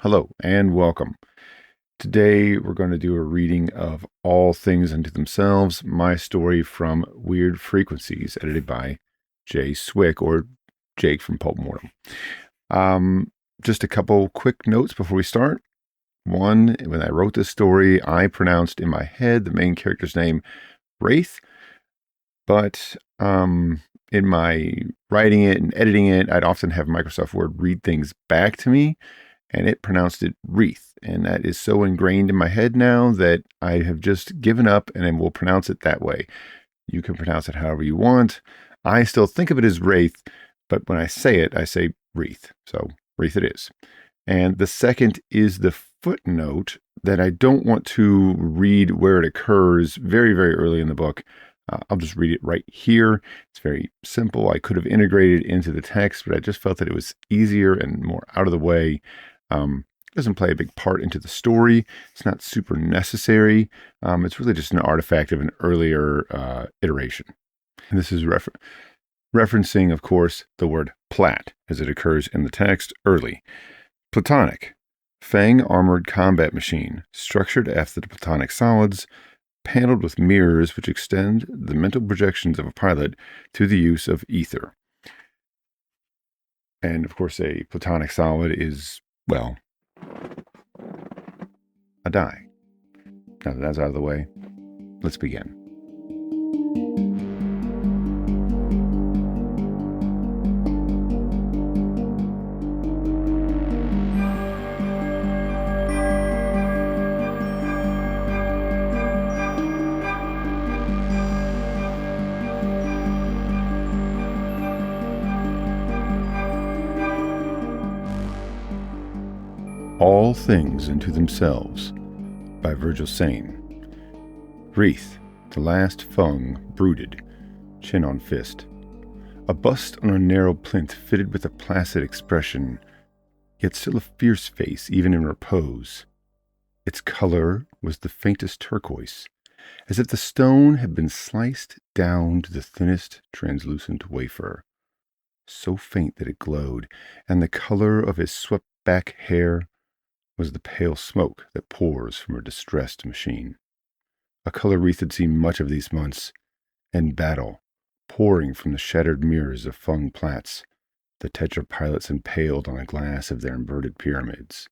Hello and welcome. Today we're going to do a reading of All Things Unto Themselves, my story from Weird Frequencies, edited by Jay Swick, or Jake from Pulp Mortem. Just a couple quick notes before we start. One, when I wrote this story, I pronounced in my head the main character's name Wraith, but in my writing it and editing it, I'd often have Microsoft Word read things back to me, and it pronounced it wreath. And that is so ingrained in my head now that I have just given up and will pronounce it that way. You can pronounce it however you want. I still think of it as wraith, but when I say wreath. So wreath it is. And the second is the footnote that I don't want to read where it occurs very, very early in the book. I'll just read it right here. It's very simple. I could have integrated it into the text, but I just felt that it was easier and more out of the way. It doesn't play a big part into the story. It's not super necessary. It's really just an artifact of an earlier iteration. And this is referencing, of course, the word plat as it occurs in the text early. Platonic, fang-armored combat machine, structured after the platonic solids, paneled with mirrors which extend the mental projections of a pilot through the use of ether. And of course, a platonic solid is, well, a die. Now that that's out of the way, let's begin. All Things Unto Themselves by Virgil Seine. Wreath, the last Fung, brooded, chin on fist. A bust on a narrow plinth fitted with a placid expression, yet still a fierce face even in repose. Its color was the faintest turquoise, as if the stone had been sliced down to the thinnest translucent wafer, so faint that it glowed, and the color of his swept-back hair was the pale smoke that pours from a distressed machine. A color Wreath had seen much of these months, in battle, pouring from the shattered mirrors of Fung Plats, the Tetra pilots impaled on the glass of their inverted pyramids,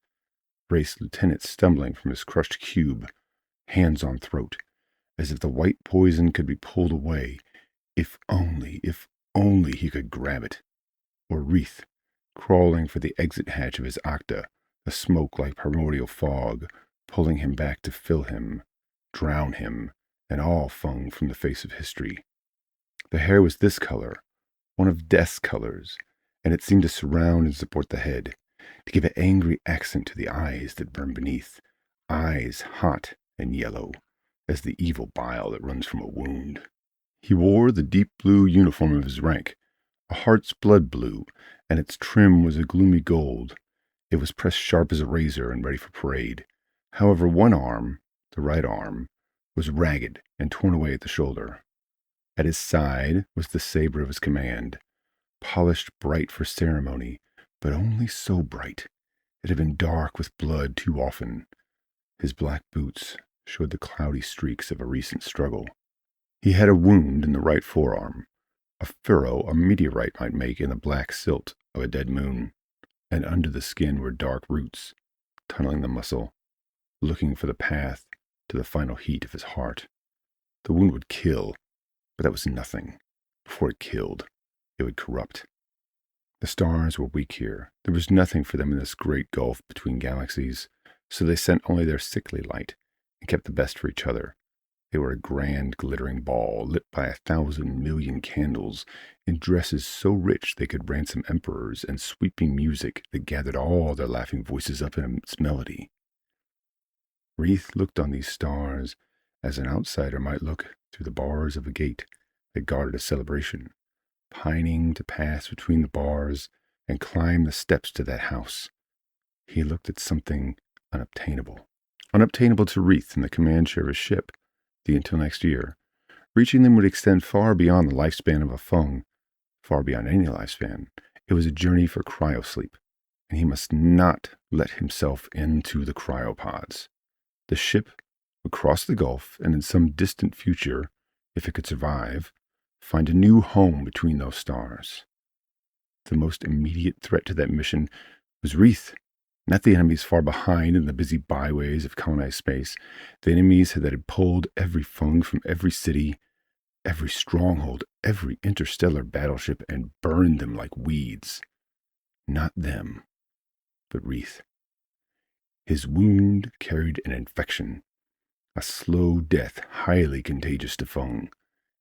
race lieutenants stumbling from his crushed cube, hands on throat, as if the white poison could be pulled away, if only he could grab it, or Wreath, crawling for the exit hatch of his octa, the smoke like primordial fog, pulling him back to fill him, drown him, and all Fung from the face of history. The hair was this color, one of death's colors, and it seemed to surround and support the head, to give an angry accent to the eyes that burned beneath, eyes hot and yellow, as the evil bile that runs from a wound. He wore the deep blue uniform of his rank, a heart's blood blue, and its trim was a gloomy gold. It was pressed sharp as a razor and ready for parade. However, one arm, the right arm, was ragged and torn away at the shoulder. At his side was the saber of his command, polished bright for ceremony, but only so bright. It had been dark with blood too often. His black boots showed the cloudy streaks of a recent struggle. He had a wound in the right forearm, a furrow a meteorite might make in the black silt of a dead moon. And under the skin were dark roots, tunneling the muscle, looking for the path to the final heat of his heart. The wound would kill, but that was nothing. Before it killed, it would corrupt. The stars were weak here. There was nothing for them in this great gulf between galaxies, so they sent only their sickly light and kept the best for each other. They were a grand glittering ball, lit by 1,000,000,000 candles, in dresses so rich they could ransom emperors, and sweeping music that gathered all their laughing voices up in its melody. Wreath looked on these stars as an outsider might look through the bars of a gate that guarded a celebration, pining to pass between the bars and climb the steps to that house. He looked at something unobtainable to Wreath in the command chair of his ship. Until next year. Reaching them would extend far beyond the lifespan of a Fung, far beyond any lifespan. It was a journey for cryosleep, and he must not let himself into the cryopods. The ship would cross the Gulf and in some distant future, if it could survive, find a new home between those stars. The most immediate threat to that mission was Reith, not the enemies far behind in the busy byways of colonized space, the enemies that had pulled every Fung from every city, every stronghold, every interstellar battleship, and burned them like weeds. Not them, but Reith. His wound carried an infection, a slow death highly contagious to Fung.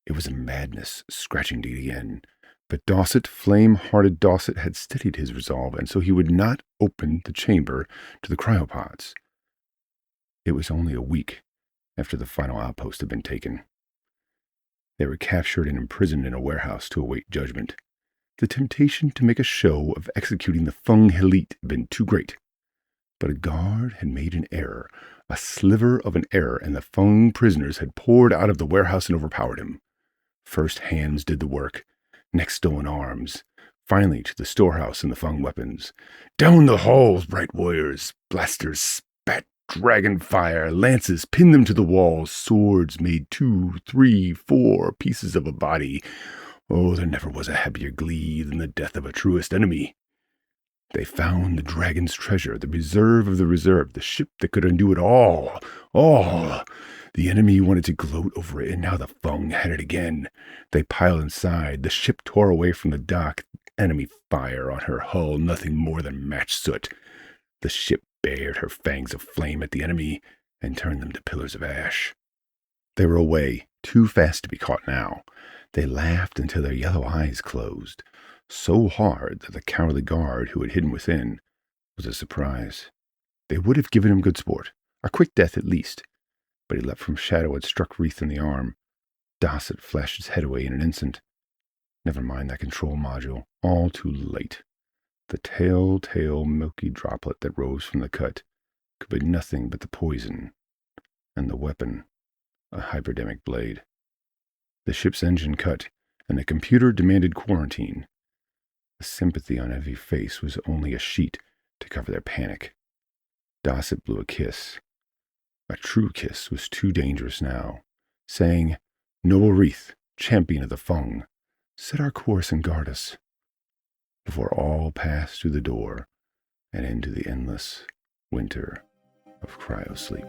It was a madness, scratching to the end. But Dosset, flame-hearted Dosset, had steadied his resolve, and so he would not open the chamber to the cryopods. It was only a week after the final outpost had been taken. They were captured and imprisoned in a warehouse to await judgment. The temptation to make a show of executing the Fung Elite had been too great. But a guard had made an error, a sliver of an error, and the Fung prisoners had poured out of the warehouse and overpowered him. First hands did the work, next stolen arms, finally to the storehouse and the Fung weapons. Down the halls, bright warriors, blasters spat dragon fire, lances pinned them to the walls, swords made 2, 3, 4 pieces of a body. Oh, there never was a happier glee than the death of a truest enemy. They found the dragon's treasure, the reserve of the reserve, the ship that could undo it all. All! The enemy wanted to gloat over it, and now the Fung had it again. They piled inside. The ship tore away from the dock. Enemy fire on her hull, nothing more than match soot. The ship bared her fangs of flame at the enemy and turned them to pillars of ash. They were away, too fast to be caught now. They laughed until their yellow eyes closed, so hard that the cowardly guard who had hidden within was a surprise. They would have given him good sport, a quick death at least, but he leapt from shadow and struck Reith in the arm. Dosset flashed his head away in an instant. Never mind that control module, all too late. The telltale milky droplet that rose from the cut could be nothing but the poison, and the weapon, a hypodermic blade. The ship's engine cut, and the computer demanded quarantine. The sympathy on every face was only a sheet to cover their panic. Dosset blew a kiss. A true kiss was too dangerous now, saying, "Noble Reith, champion of the Fung, set our course and guard us," before all passed through the door and into the endless winter of cryosleep.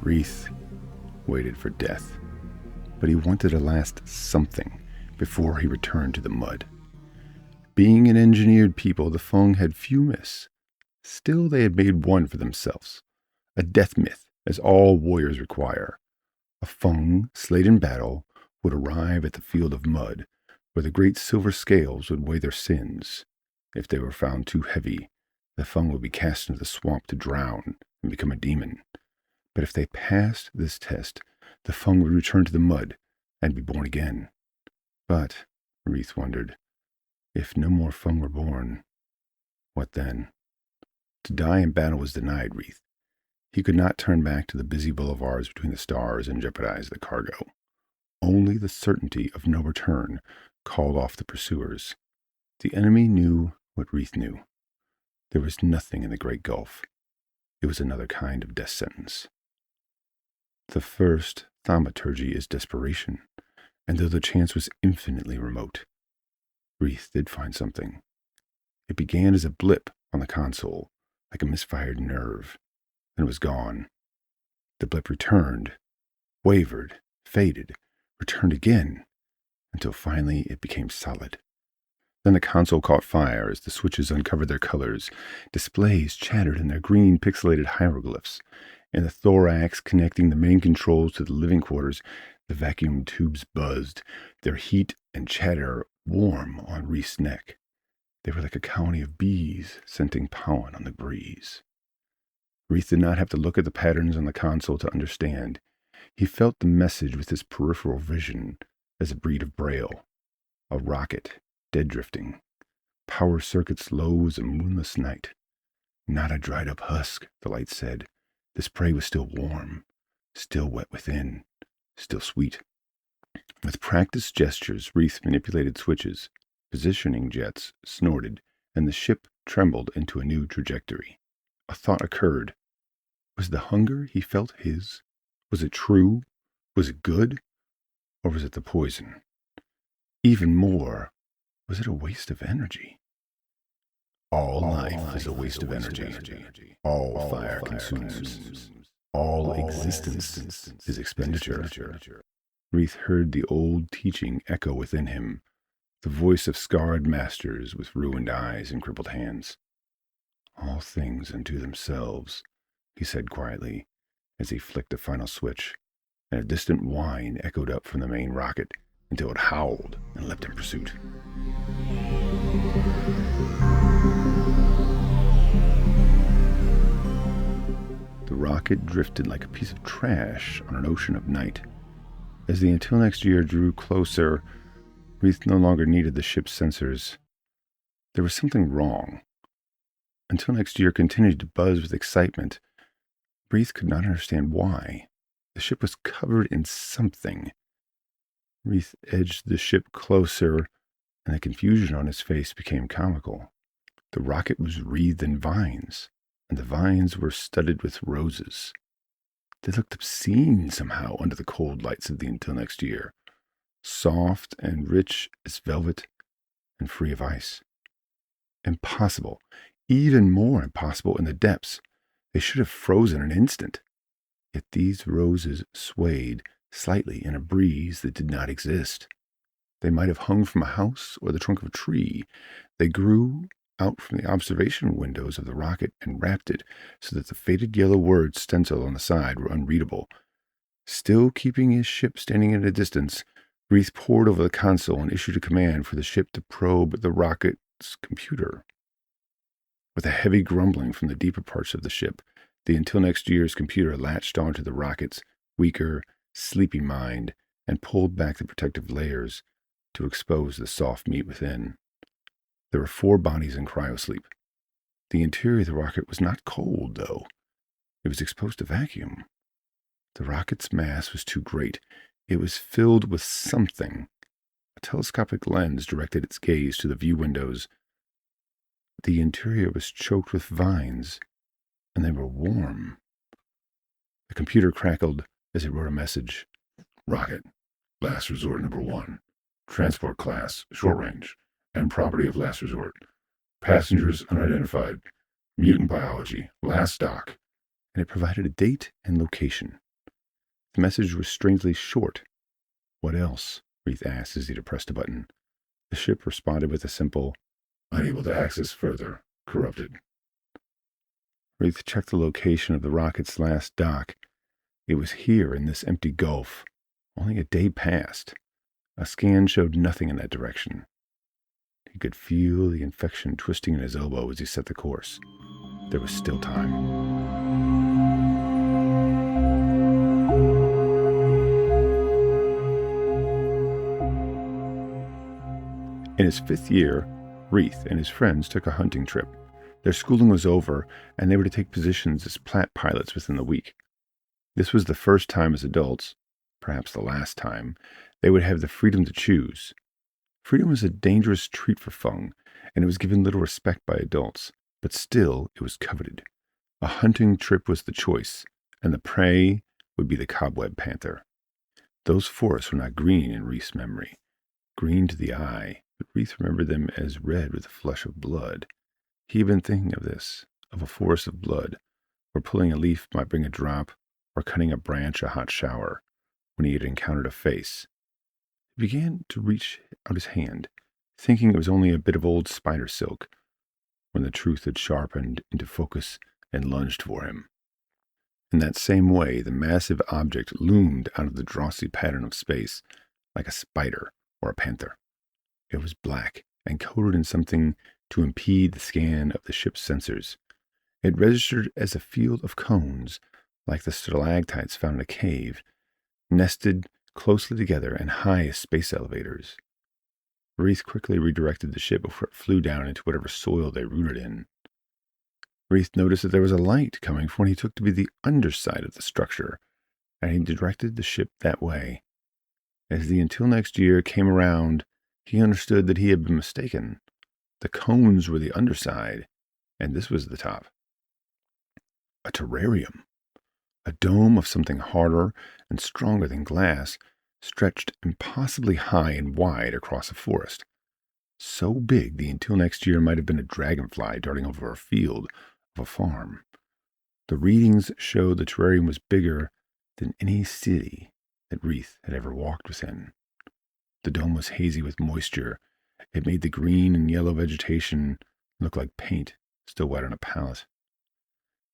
Reith waited for death, but he wanted a last something before he returned to the mud. Being an engineered people, the Fung had few myths. Still, they had made one for themselves, a death myth, as all warriors require. A Fung, slayed in battle, would arrive at the field of mud, where the great silver scales would weigh their sins. If they were found too heavy, the Fung would be cast into the swamp to drown and become a demon. But if they passed this test, the Fung would return to the mud and be born again. But, Reith wondered, if no more Fung were born, what then? To die in battle was denied Reith. He could not turn back to the busy boulevards between the stars and jeopardize the cargo. Only the certainty of no return called off the pursuers. The enemy knew what Reith knew. There was nothing in the great gulf. It was another kind of death sentence. The first thaumaturgy is desperation, and though the chance was infinitely remote, Reith did find something. It began as a blip on the console, like a misfired nerve, then was gone. The blip returned, wavered, faded, returned again, until finally it became solid. Then the console caught fire as the switches uncovered their colors. Displays chattered in their green pixelated hieroglyphs. In the thorax connecting the main controls to the living quarters, the vacuum tubes buzzed, their heat and chatter warm on Reith's neck. They were like a colony of bees scenting pollen on the breeze. Reith did not have to look at the patterns on the console to understand. He felt the message with his peripheral vision as a breed of braille. A rocket, dead drifting. Power circuits low as a moonless night. Not a dried-up husk, the light said. This prey was still warm, still wet within, still sweet. With practiced gestures, Reith manipulated switches, positioning jets snorted, and the ship trembled into a new trajectory. A thought occurred. Was the hunger he felt his? Was it true? Was it good? Or was it the poison? Even more, was it a waste of energy? All life is a waste of energy. All fire consumes. All existence is expenditure. Reith heard the old teaching echo within him, the voice of scarred masters with ruined eyes and crippled hands. All things unto themselves, he said quietly, as he flicked a final switch, and a distant whine echoed up from the main rocket until it howled and leapt in pursuit. The rocket drifted like a piece of trash on an ocean of night. As the Until Next Year drew closer, Reith no longer needed the ship's sensors. There was something wrong. Until Next Year continued to buzz with excitement. Reith could not understand why. The ship was covered in something. Reith edged the ship closer, and the confusion on his face became comical. The rocket was wreathed in vines, and the vines were studded with roses. They looked obscene somehow under the cold lights of the Until Next Year, soft and rich as velvet and free of ice. Impossible, even more impossible in the depths. They should have frozen an instant. Yet these roses swayed slightly in a breeze that did not exist. They might have hung from a house or the trunk of a tree. They grew out from the observation windows of the rocket and wrapped it so that the faded yellow words stenciled on the side were unreadable. Still keeping his ship standing at a distance, Reith pored over the console and issued a command for the ship to probe the rocket's computer. With a heavy grumbling from the deeper parts of the ship, the Until Next Year's computer latched onto the rocket's weaker, sleepy mind and pulled back the protective layers to expose the soft meat within. There were 4 bodies in cryosleep. The interior of the rocket was not cold, though. It was exposed to vacuum. The rocket's mass was too great. It was filled with something. A telescopic lens directed its gaze to the view windows. The interior was choked with vines, and they were warm. The computer crackled as it wrote a message. Rocket, last resort number 1. Transport class, short range, and property of last resort. Passengers unidentified. Mutant biology, last dock. And it provided a date and location. The message was strangely short. What else? Reith asked as he depressed a button. The ship responded with a simple, unable to access further. Corrupted. Reith checked the location of the rocket's last dock. It was here in this empty gulf. Only a day passed. A scan showed nothing in that direction. He could feel the infection twisting in his elbow as he set the course. There was still time. In his 5th year, Reith and his friends took a hunting trip. Their schooling was over, and they were to take positions as plat pilots within the week. This was the first time as adults, perhaps the last time, they would have the freedom to choose. Freedom was a dangerous treat for Fung, and it was given little respect by adults, but still it was coveted. A hunting trip was the choice, and the prey would be the cobweb panther. Those forests were not green in Reith's memory. Green to the eye, but Reith remembered them as red with the flush of blood. He had been thinking of this, of a forest of blood, where pulling a leaf might bring a drop, or cutting a branch a hot shower, when he had encountered a face. He began to reach out his hand, thinking it was only a bit of old spider silk, when the truth had sharpened into focus and lunged for him. In that same way, the massive object loomed out of the drossy pattern of space, like a spider or a panther. It was black and coated in something to impede the scan of the ship's sensors. It registered as a field of cones, like the stalactites found in a cave, nested closely together and high as space elevators. Reith quickly redirected the ship before it flew down into whatever soil they rooted in. Reith noticed that there was a light coming from what he took to be the underside of the structure, and he directed the ship that way. As the until next year came around, he understood that he had been mistaken. The cones were the underside, and this was the top. A terrarium. A dome of something harder and stronger than glass, stretched impossibly high and wide across a forest. So big the until next year might have been a dragonfly darting over a field of a farm. The readings showed the terrarium was bigger than any city that Reith had ever walked within. The dome was hazy with moisture. It made the green and yellow vegetation look like paint still wet on a palette.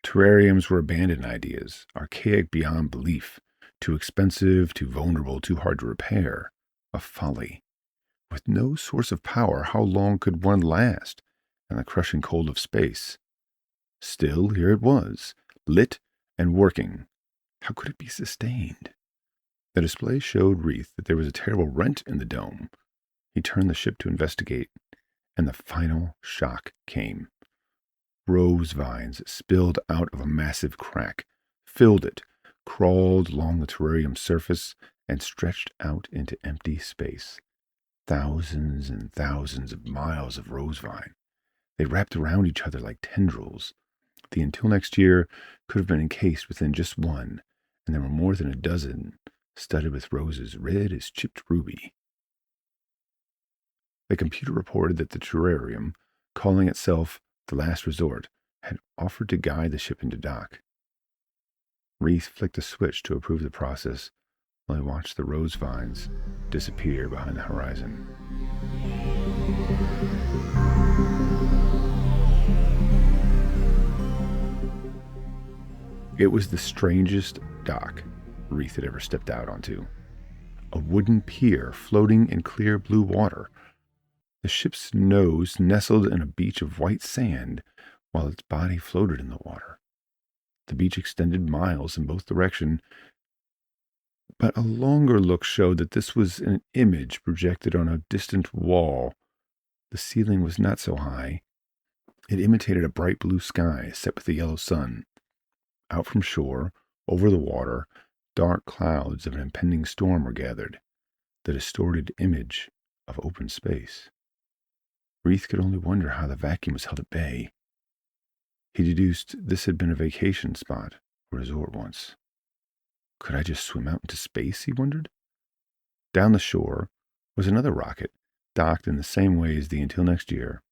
Terrariums were abandoned ideas, archaic beyond belief, too expensive, too vulnerable, too hard to repair. A folly. With no source of power, how long could one last in the crushing cold of space? Still, here it was, lit and working. How could it be sustained? The display showed Reith that there was a terrible rent in the dome. He turned the ship to investigate, and the final shock came. Rose vines spilled out of a massive crack, filled it, crawled along the terrarium surface, and stretched out into empty space. Thousands and thousands of miles of rose vine. They wrapped around each other like tendrils. The until next year could have been encased within just one, and there were more than a dozen, studded with roses red as chipped ruby. The computer reported that the terrarium, calling itself the Last Resort, had offered to guide the ship into dock. Reith flicked a switch to approve the process while he watched the rose vines disappear behind the horizon. It was the strangest dock Reith had ever stepped out onto. A wooden pier floating in clear blue water. The ship's nose nestled in a beach of white sand, while its body floated in the water. The beach extended miles in both directions, but a longer look showed that this was an image projected on a distant wall. The ceiling was not so high. It imitated a bright blue sky set with the yellow sun. Out from shore, over the water, dark clouds of an impending storm were gathered, the distorted image of open space. Reith could only wonder how the vacuum was held at bay. He deduced this had been a vacation spot or resort once. Could I just swim out into space, he wondered? Down the shore was another rocket, docked in the same way as the until next year.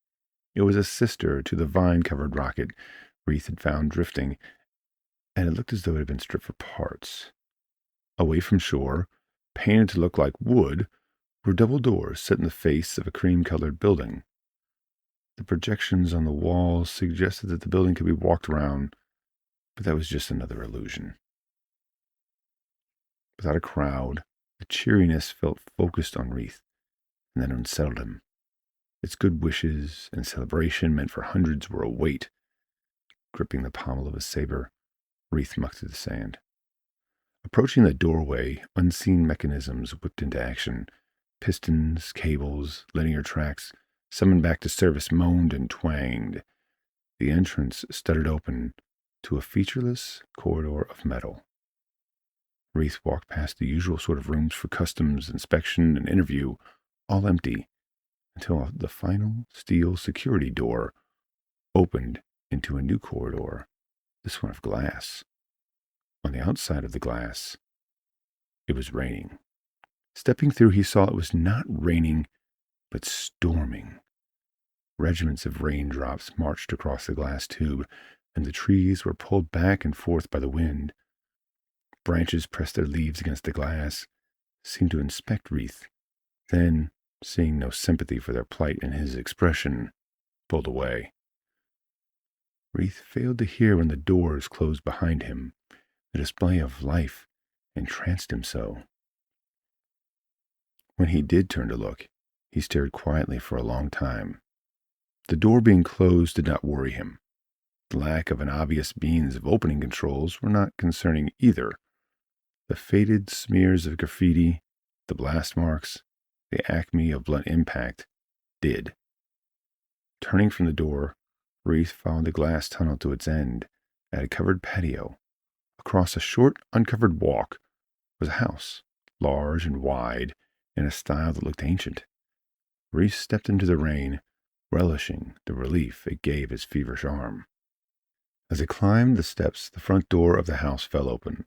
It was a sister to the vine-covered rocket Reith had found drifting, and it looked as though it had been stripped for parts. Away from shore, painted to look like wood, were double doors set in the face of a cream-colored building. The projections on the walls suggested that the building could be walked around, but that was just another illusion. Without a crowd, the cheeriness felt focused on Reith, and then unsettled him. Its good wishes and celebration meant for hundreds were a weight. Gripping the pommel of his saber, Reith mucked through the sand. Approaching the doorway, unseen mechanisms whipped into action. Pistons, cables, linear tracks, summoned back to service, moaned and twanged. The entrance stuttered open to a featureless corridor of metal. Reith walked past the usual sort of rooms for customs, inspection, and interview, all empty, until the final steel security door opened into a new corridor, this one of glass. On the outside of the glass, it was raining. Stepping through, he saw it was not raining, but storming. Regiments of raindrops marched across the glass tube, and the trees were pulled back and forth by the wind. Branches pressed their leaves against the glass, seemed to inspect Reith, then, seeing no sympathy for their plight in his expression, pulled away. Reith failed to hear when the doors closed behind him. The display of life entranced him so. When he did turn to look, he stared quietly for a long time. The door being closed did not worry him. The lack of an obvious means of opening controls were not concerning either. The faded smears of graffiti, the blast marks, the acme of blunt impact did. Turning from the door, Reese followed the glass tunnel to its end. At a covered patio, across a short, uncovered walk, was a house, large and wide, in a style that looked ancient. Reese stepped into the rain, relishing the relief it gave his feverish arm. As he climbed the steps, the front door of the house fell open.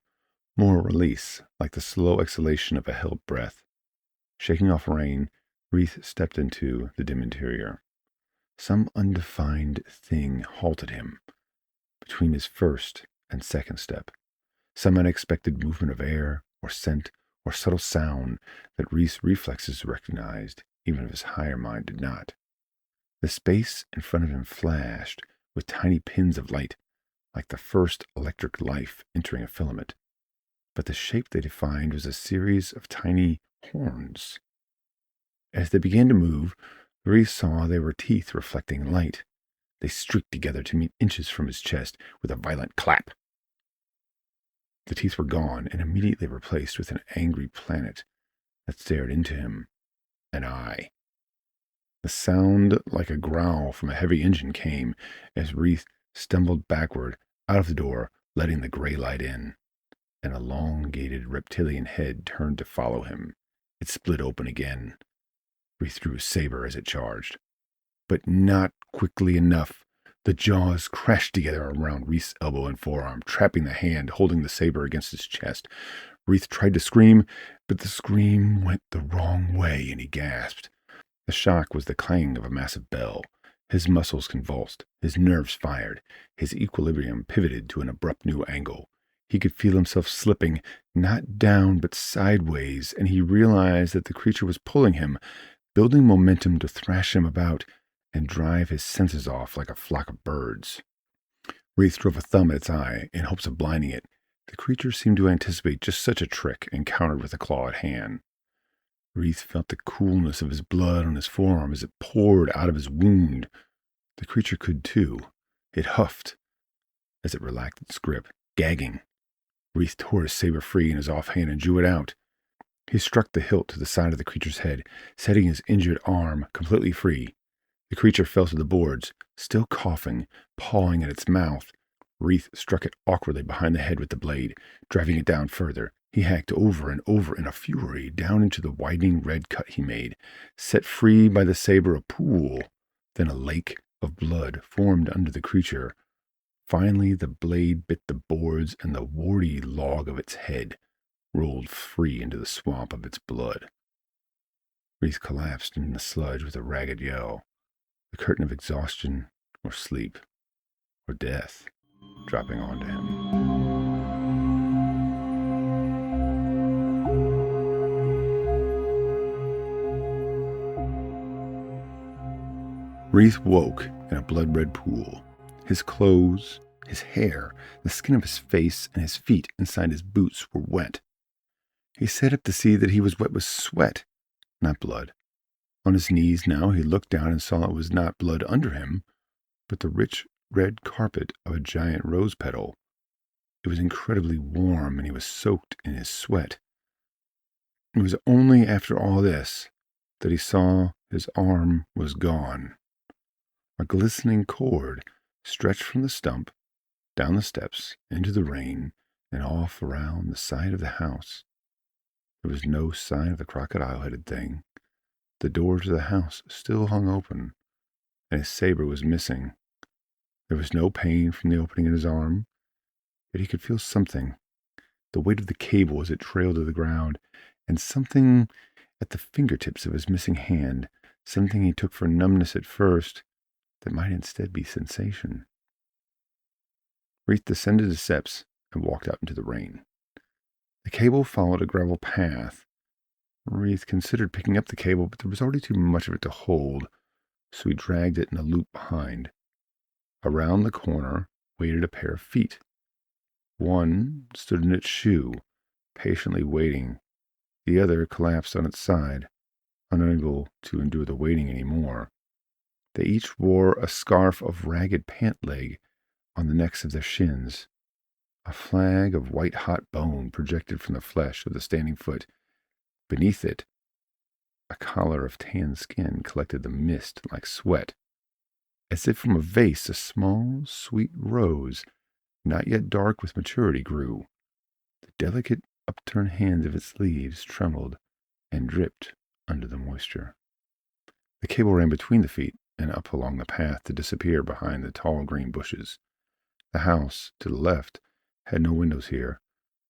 More release, like the slow exhalation of a held breath. Shaking off rain, Reese stepped into the dim interior. Some undefined thing halted him between his first and second step. Some unexpected movement of air, or scent, or subtle sound that Reese's reflexes recognized, even if his higher mind did not. The space in front of him flashed with tiny pins of light, like the first electric life entering a filament. But the shape they defined was a series of tiny horns. As they began to move, Reese saw they were teeth reflecting light. They streaked together to meet inches from his chest with a violent clap. The teeth were gone and immediately replaced with an angry planet that stared into him. An eye. The sound like a growl from a heavy engine came as Reese stumbled backward out of the door, letting the gray light in. An elongated reptilian head turned to follow him. It split open again. Reese drew his saber as it charged. But not quickly enough. The jaws crashed together around Reese's elbow and forearm, trapping the hand holding the saber against his chest. Reese tried to scream, but the scream went the wrong way, and he gasped. The shock was the clang of a massive bell. His muscles convulsed, his nerves fired, his equilibrium pivoted to an abrupt new angle. He could feel himself slipping, not down but sideways, and he realized that the creature was pulling him, building momentum to thrash him about and drive his senses off like a flock of birds. Reese drove a thumb at its eye in hopes of blinding it. The creature seemed to anticipate just such a trick and countered with a clawed hand. Reese felt the coolness of his blood on his forearm as it poured out of his wound. The creature could too. It huffed as it relaxed its grip, gagging. Reese tore his saber free in his offhand and drew it out. He struck the hilt to the side of the creature's head, setting his injured arm completely free. The creature fell to the boards, still coughing, pawing at its mouth. Reese struck it awkwardly behind the head with the blade, driving it down further. He hacked over and over in a fury down into the widening red cut he made. Set free by the saber, a pool, then a lake of blood formed under the creature. Finally, the blade bit the boards, and the warty log of its head rolled free into the swamp of its blood. Reese collapsed in the sludge with a ragged yell. The curtain of exhaustion, or sleep, or death, dropping onto him. Reese woke in a blood-red pool. His clothes, his hair, the skin of his face, and his feet inside his boots were wet. He sat up to see that he was wet with sweat, not blood. On his knees now, he looked down and saw it was not blood under him, but the rich red carpet of a giant rose petal. It was incredibly warm, and he was soaked in his sweat. It was only after all this that he saw his arm was gone. A glistening cord stretched from the stump, down the steps, into the rain, and off around the side of the house. There was no sign of the crocodile-headed thing. The door to the house still hung open, and his saber was missing. There was no pain from the opening in his arm, yet he could feel something, the weight of the cable as it trailed to the ground, and something at the fingertips of his missing hand, something he took for numbness at first, that might instead be sensation. Reese descended the steps and walked out into the rain. The cable followed a gravel path. Reese considered picking up the cable, but there was already too much of it to hold, so he dragged it in a loop behind. Around the corner waited a pair of feet. One stood in its shoe, patiently waiting. The other collapsed on its side, unable to endure the waiting any more. They each wore a scarf of ragged pant leg on the necks of their shins. A flag of white-hot bone projected from the flesh of the standing foot. Beneath it, a collar of tan skin collected the mist like sweat. As if from a vase, a small, sweet rose, not yet dark with maturity, grew. The delicate, upturned hands of its leaves trembled and dripped under the moisture. The cable ran between the feet and up along the path to disappear behind the tall green bushes. The house, to the left, had no windows here,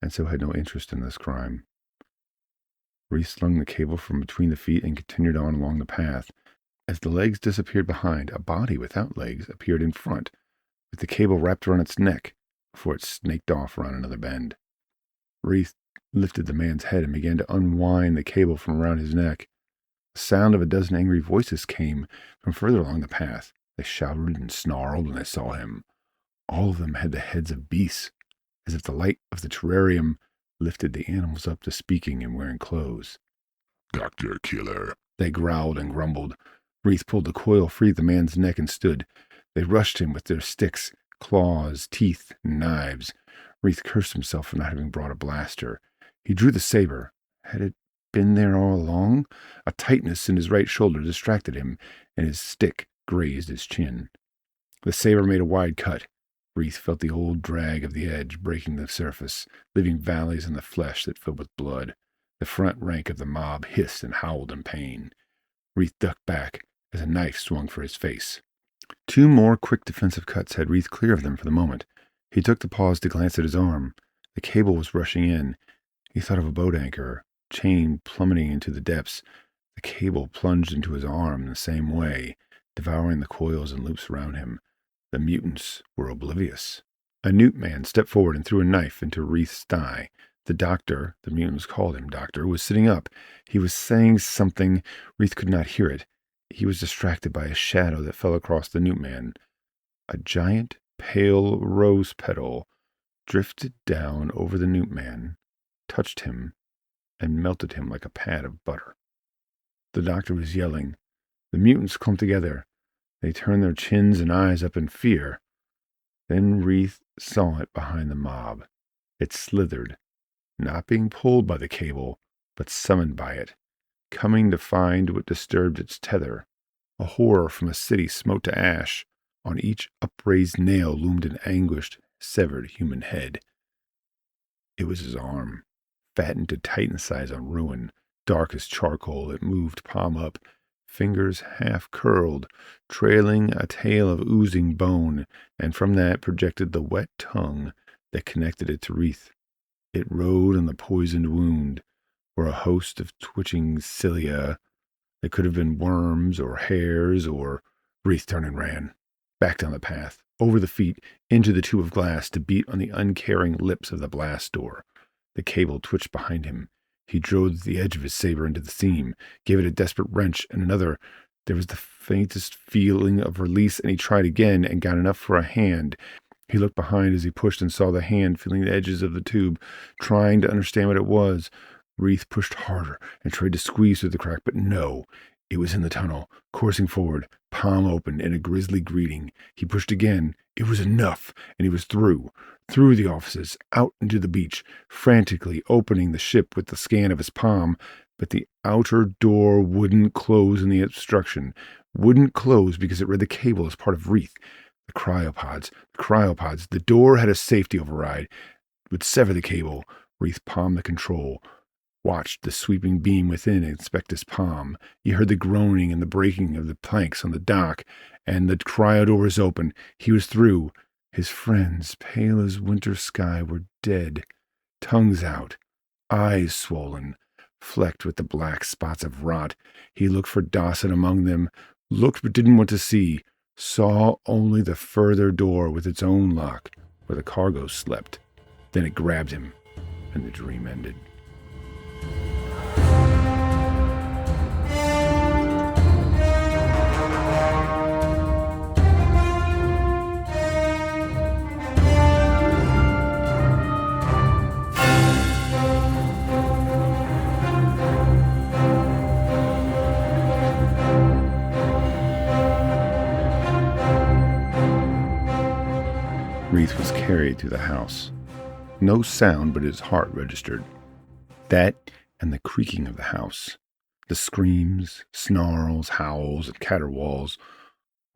and so had no interest in this crime. Reese slung the cable from between the feet and continued on along the path. As the legs disappeared behind, a body without legs appeared in front, with the cable wrapped around its neck before it snaked off around another bend. Reese lifted the man's head and began to unwind the cable from around his neck. The sound of a dozen angry voices came from further along the path. They shouted and snarled when they saw him. All of them had the heads of beasts, as if the light of the terrarium lifted the animals up to speaking and wearing clothes. "Dr. Killer," they growled and grumbled. Reese pulled the coil free of the man's neck and stood. They rushed him with their sticks, claws, teeth, and knives. Reese cursed himself for not having brought a blaster. He drew the saber. Had it been there all along? A tightness in his right shoulder distracted him, and his stick grazed his chin. The saber made a wide cut. Reese felt the old drag of the edge breaking the surface, leaving valleys in the flesh that filled with blood. The front rank of the mob hissed and howled in pain. Reese ducked back as a knife swung for his face. 2 more quick defensive cuts had Reese clear of them for the moment. He took the pause to glance at his arm. The cable was rushing in. He thought of a boat anchor, chain plummeting into the depths. The cable plunged into his arm in the same way, devouring the coils and loops around him. The mutants were oblivious. A newt man stepped forward and threw a knife into Reese's thigh. The doctor, the mutants called him doctor, was sitting up. He was saying something. Reese could not hear it. He was distracted by a shadow that fell across the newt man. A giant, pale rose petal drifted down over the newt man, touched him, and melted him like a pat of butter. The doctor was yelling. The mutants clumped together. They turned their chins and eyes up in fear. Then Reese saw it behind the mob. It slithered, not being pulled by the cable, but summoned by it, coming to find what disturbed its tether. A horror from a city smote to ash. On each upraised nail loomed an anguished, severed human head. It was his arm, fattened to titan size on ruin. Dark as charcoal, it moved palm up, fingers half curled, trailing a tail of oozing bone, and from that projected the wet tongue that connected it to Reese. It rode on the poisoned wound, where a host of twitching cilia that could have been worms or hairs or... Reese turned and ran, back down the path, over the feet, into the tube of glass to beat on the uncaring lips of the blast door. The cable twitched behind him. He drove the edge of his saber into the seam, gave it a desperate wrench and another. There was the faintest feeling of release, and he tried again and got enough for a hand. He looked behind as he pushed and saw the hand feeling the edges of the tube, trying to understand what it was. Reese pushed harder and tried to squeeze through the crack, but no. It was in the tunnel, coursing forward, palm open in a grisly greeting. He pushed again. It was enough, and he was through the offices, out into the beach, frantically opening the ship with the scan of his palm. But the outer door wouldn't close in the obstruction. Wouldn't close because it read the cable as part of Reese. The cryopods. The door had a safety override. Would sever the cable. Reese palmed the control. Watched the sweeping beam within inspect his palm. He heard the groaning and the breaking of the planks on the dock, and the cryo door was open. He was through. His friends, pale as winter sky, were dead, tongues out, eyes swollen, flecked with the black spots of rot. He looked for Dawson among them, looked but didn't want to see, saw only the further door with its own lock, where the cargo slept. Then it grabbed him, and the dream ended. Reese was carried through the house. No sound but his heart registered. That and the creaking of the house. The screams, snarls, howls, and caterwauls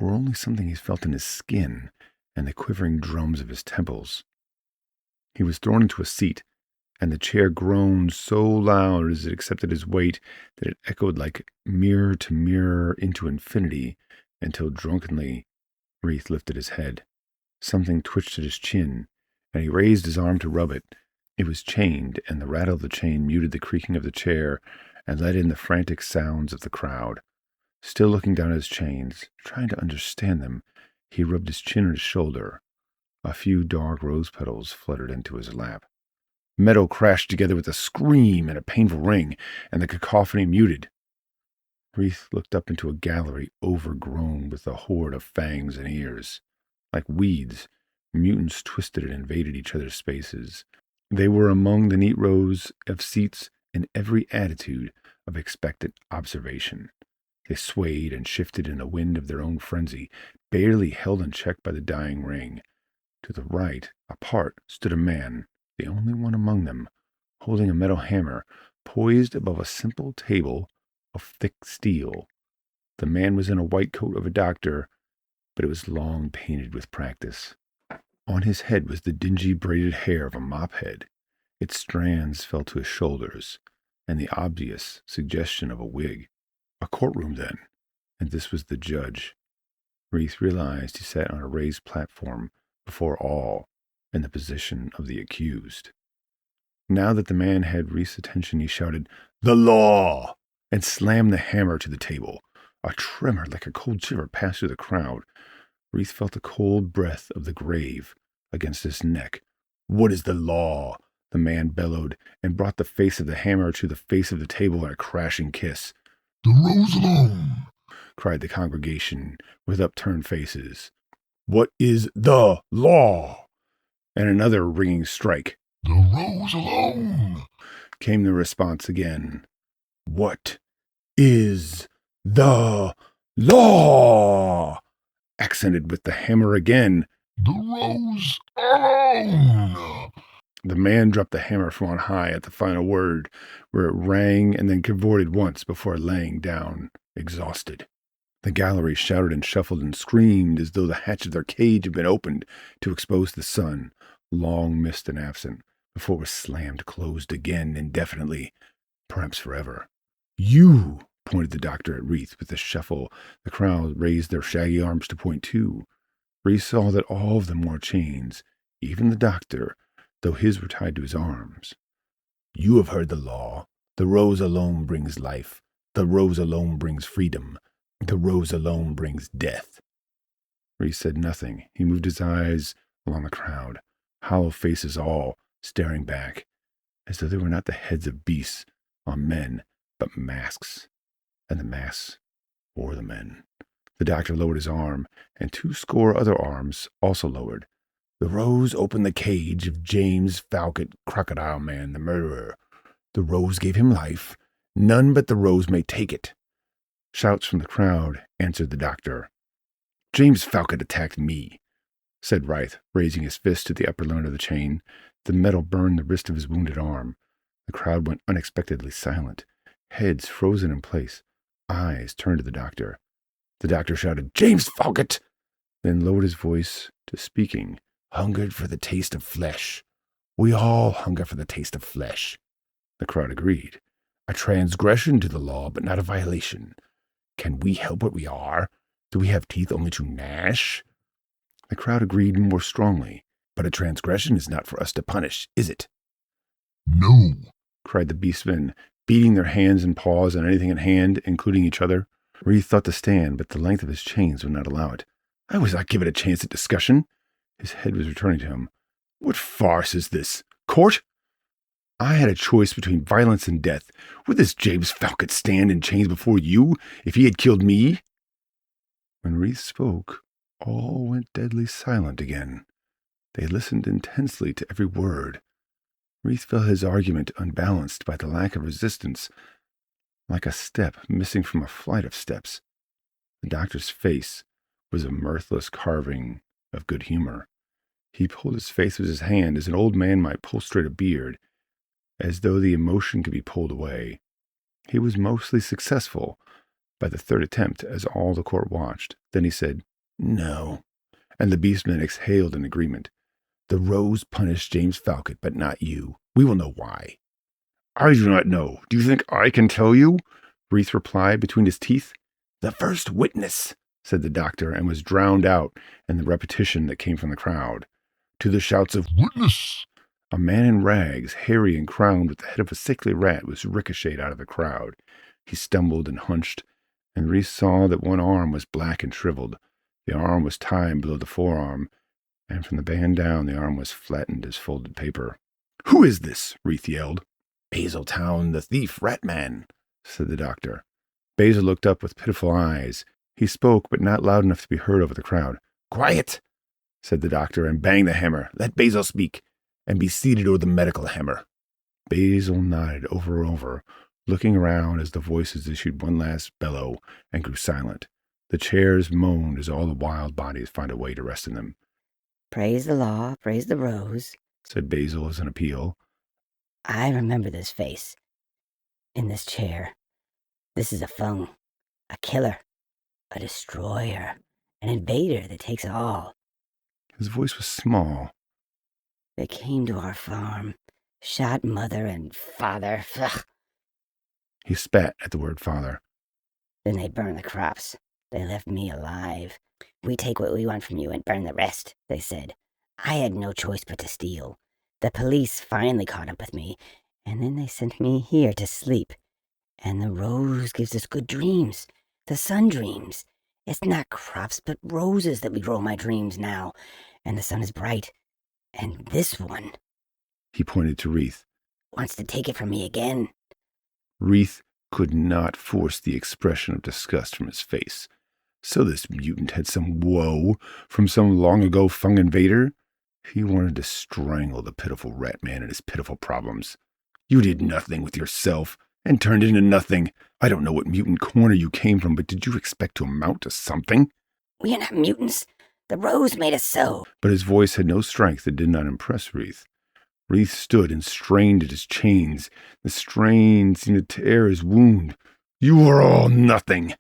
or only something he felt in his skin and the quivering drums of his temples. He was thrown into a seat, and the chair groaned so loud as it accepted his weight that it echoed like mirror to mirror into infinity, until drunkenly Reith lifted his head. Something twitched at his chin, and he raised his arm to rub it. It was chained, and the rattle of the chain muted the creaking of the chair and let in the frantic sounds of the crowd. Still looking down at his chains, trying to understand them, he rubbed his chin on his shoulder. A few dark rose petals fluttered into his lap. Metal crashed together with a scream and a painful ring, and the cacophony muted. Reith looked up into a gallery overgrown with a horde of fangs and ears. Like weeds, mutants twisted and invaded each other's spaces. They were among the neat rows of seats in every attitude of expectant observation. They swayed and shifted in a wind of their own frenzy, barely held in check by the dying ring. To the right, apart, stood a man, the only one among them, holding a metal hammer, poised above a simple table of thick steel. The man was in a white coat of a doctor, but it was long painted with practice. On his head was the dingy braided hair of a mop-head. Its strands fell to his shoulders, and the obvious suggestion of a wig. A courtroom, then, and this was the judge. Reith realized he sat on a raised platform before all, in the position of the accused. Now that the man had Reith's attention, he shouted, "The law!" and slammed the hammer to the table. A tremor like a cold shiver passed through the crowd. Reith felt the cold breath of the grave against his neck. "What is the law?" the man bellowed, and brought the face of the hammer to the face of the table in a crashing kiss. "The rose alone!" cried the congregation with upturned faces. "What is the law?" And another ringing strike. "The rose alone!" came the response again. "What is the law?" accented with the hammer again. "The rose alone!" The man dropped the hammer from on high at the final word, where it rang and then cavorted once before laying down, exhausted. The gallery shouted and shuffled and screamed as though the hatch of their cage had been opened to expose the sun, long missed and absent, before it was slammed closed again indefinitely, perhaps forever. "You!" pointed the doctor at Reith. With a shuffle, the crowd raised their shaggy arms to point too. Reith saw that all of them wore chains, even the doctor, though his were tied to his arms. "You have heard the law. The rose alone brings life. The rose alone brings freedom. The rose alone brings death." Reith said nothing. He moved his eyes along the crowd, hollow faces all, staring back, as though they were not the heads of beasts on men, but masks, and the masks wore the men. The doctor lowered his arm, and 200 other arms also lowered. "The rose opened the cage of James Falcott, Crocodile Man, the murderer. The rose gave him life. None but the rose may take it." Shouts from the crowd answered the doctor. "James Falcott attacked me," said Reith, raising his fist to the upper limit of the chain. The metal burned the wrist of his wounded arm. The crowd went unexpectedly silent, heads frozen in place, eyes turned to the doctor. The doctor shouted, "James Falcott!" then lowered his voice to speaking. "Hungered for the taste of flesh. We all hunger for the taste of flesh." The crowd agreed. "A transgression to the law, but not a violation. Can we help what we are? Do we have teeth only to gnash?" The crowd agreed more strongly. "But a transgression is not for us to punish, is it?" "No," cried the beastmen, beating their hands and paws on anything in hand, including each other. Reith thought to stand, but the length of his chains would not allow it. "I was not given a chance at discussion." His head was returning to him. "What farce is this? Court? I had a choice between violence and death. Would this James Falcott stand in chains before you if he had killed me?" When Reith spoke, all went deadly silent again. They listened intensely to every word. Reith felt his argument unbalanced by the lack of resistance, like a step missing from a flight of steps. The doctor's face was a mirthless carving of good humor. He pulled his face with his hand as an old man might pull straight a beard, as though the emotion could be pulled away. He was mostly successful by the third attempt as all the court watched. Then he said, No. And the beastmen exhaled in agreement. The Rose punished James Falcott, but not you. We will know why. I do not know. Do you think I can tell you? Reith replied between his teeth. The first witness, said the doctor, and was drowned out in the repetition that came from the crowd. To the shouts of Witness! a man in rags, hairy and crowned with the head of a sickly rat, was ricocheted out of the crowd. He stumbled and hunched, and Reith saw that one arm was black and shriveled. The arm was tied below the forearm, and from the band down the arm was flattened as folded paper. Who is this? Reith yelled. Basil Town, the thief, Ratman, said the doctor. Basil looked up with pitiful eyes. He spoke, but not loud enough to be heard over the crowd. Quiet, said the doctor, and bang the hammer. Let Basil speak, and be seated o'er the medical hammer. Basil nodded over and over, looking around as the voices issued one last bellow and grew silent. The chairs moaned as all the wild bodies found a way to rest in them. Praise the law, praise the rose, said Basil as an appeal. I remember this face. In this chair. This is a Fung. A killer. A destroyer. An invader that takes all. His voice was small. They came to our farm. Shot mother and father. Ugh. He spat at the word father. Then they burned the crops. They left me alive. We take what we want from you and burn the rest, they said. I had no choice but to steal. The police finally caught up with me, and then they sent me here to sleep. And the rose gives us good dreams. The sun dreams. It's not crops but roses that we grow my dreams now. And the sun is bright. And this one, he pointed to Reith, wants to take it from me again. Reith could not force the expression of disgust from his face. So this mutant had some woe from some long-ago Fung invader? He wanted to strangle the pitiful rat man and his pitiful problems. You did nothing with yourself, and turned into nothing. I don't know what mutant corner you came from, but did you expect to amount to something? We are not mutants. The rose made us so. But his voice had no strength that did not impress Reith. Reith stood and strained at his chains. The strain seemed to tear his wound. You are all nothing.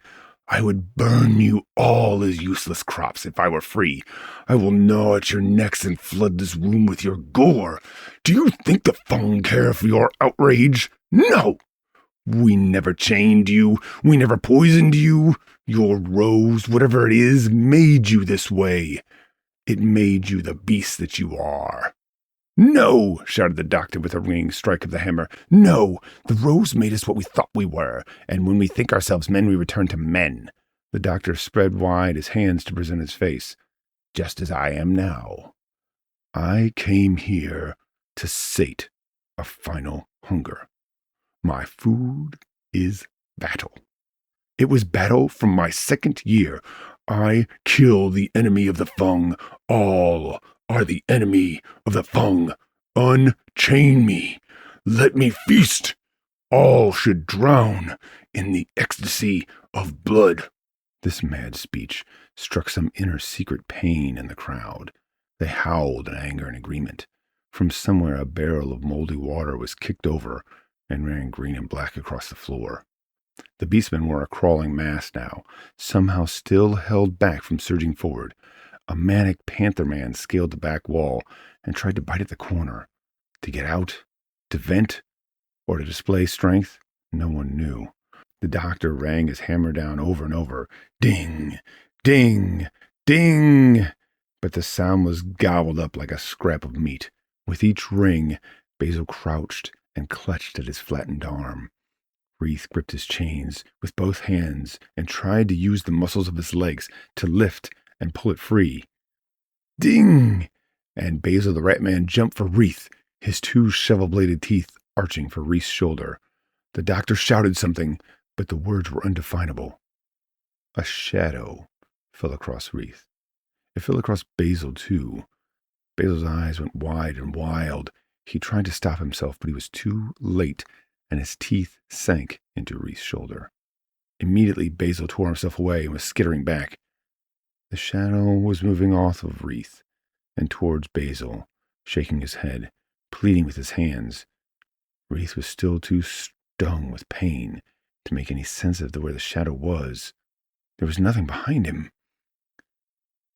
I would burn you all as useless crops if I were free. I will gnaw at your necks and flood this room with your gore. Do you think the Fung care for your outrage? No! We never chained you. We never poisoned you. Your rose, whatever it is, made you this way. It made you the beast that you are. No, shouted the doctor with a ringing strike of the hammer. No, the rose made us what we thought we were, and when we think ourselves men, we return to men. The doctor spread wide his hands to present his face, just as I am now. I came here to sate a final hunger. My food is battle. It was battle from my second year. I kill the enemy of the Fung. All are the enemy of the Fung. Unchain me. Let me feast. All should drown in the ecstasy of blood. This mad speech struck some inner secret pain in the crowd. They howled in anger and agreement. From somewhere a barrel of moldy water was kicked over and ran green and black across the floor. The beastmen were a crawling mass now, somehow still held back from surging forward. A manic panther man scaled the back wall and tried to bite at the corner. To get out? To vent? Or to display strength? No one knew. The doctor rang his hammer down over and over. Ding! Ding! Ding! But the sound was gobbled up like a scrap of meat. With each ring, Basil crouched and clutched at his flattened arm. Reith gripped his chains with both hands and tried to use the muscles of his legs to lift and pull it free. Ding! And Basil the Ratman jumped for Reith, his two shovel-bladed teeth arching for Reith's shoulder. The doctor shouted something, but the words were undefinable. A shadow fell across Reith. It fell across Basil, too. Basil's eyes went wide and wild. He tried to stop himself, but he was too late, and his teeth sank into Reith's shoulder. Immediately, Basil tore himself away and was skittering back. The shadow was moving off of Reith and towards Basil, shaking his head, pleading with his hands. Reith was still too stung with pain to make any sense of where the shadow was. There was nothing behind him.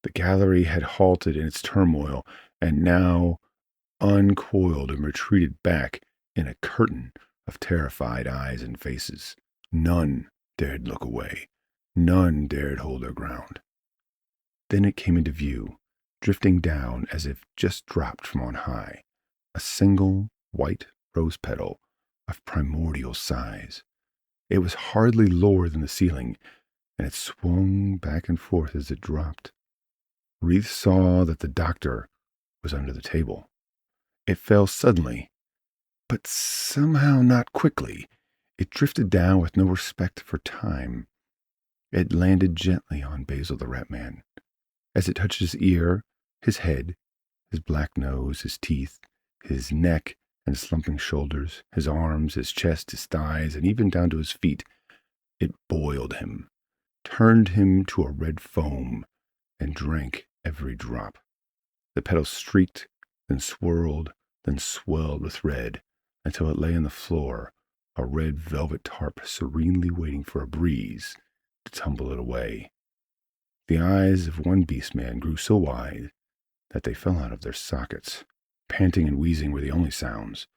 The gallery had halted in its turmoil and now uncoiled and retreated back in a curtain of terrified eyes and faces. None dared look away. None dared hold their ground. Then it came into view, drifting down as if just dropped from on high, a single white rose petal of primordial size. It was hardly lower than the ceiling, and it swung back and forth as it dropped. Reith saw that the doctor was under the table. It fell suddenly, but somehow not quickly. It drifted down with no respect for time. It landed gently on Basil the Rat Man. As it touched his ear, his head, his black nose, his teeth, his neck and slumping shoulders, his arms, his chest, his thighs, and even down to his feet, it boiled him, turned him to a red foam, and drank every drop. The petal streaked, then swirled, then swelled with red, until it lay on the floor, a red velvet tarp serenely waiting for a breeze to tumble it away. The eyes of one beast man grew so wide that they fell out of their sockets. Panting and wheezing were the only sounds.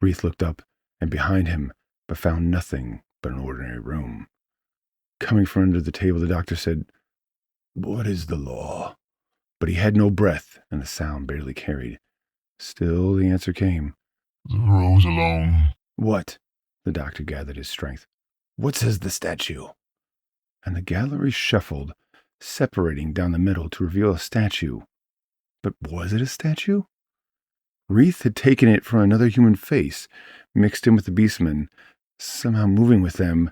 Reith looked up and behind him, but found nothing but an ordinary room. Coming from under the table, the doctor said, "What is the law?" But he had no breath, and the sound barely carried. Still the answer came. "The rose alone." "What?" The doctor gathered his strength. "What says the statue?" And the gallery shuffled, separating down the middle to reveal a statue. But was it a statue? Reith had taken it for another human face, mixed in with the beastmen, somehow moving with them.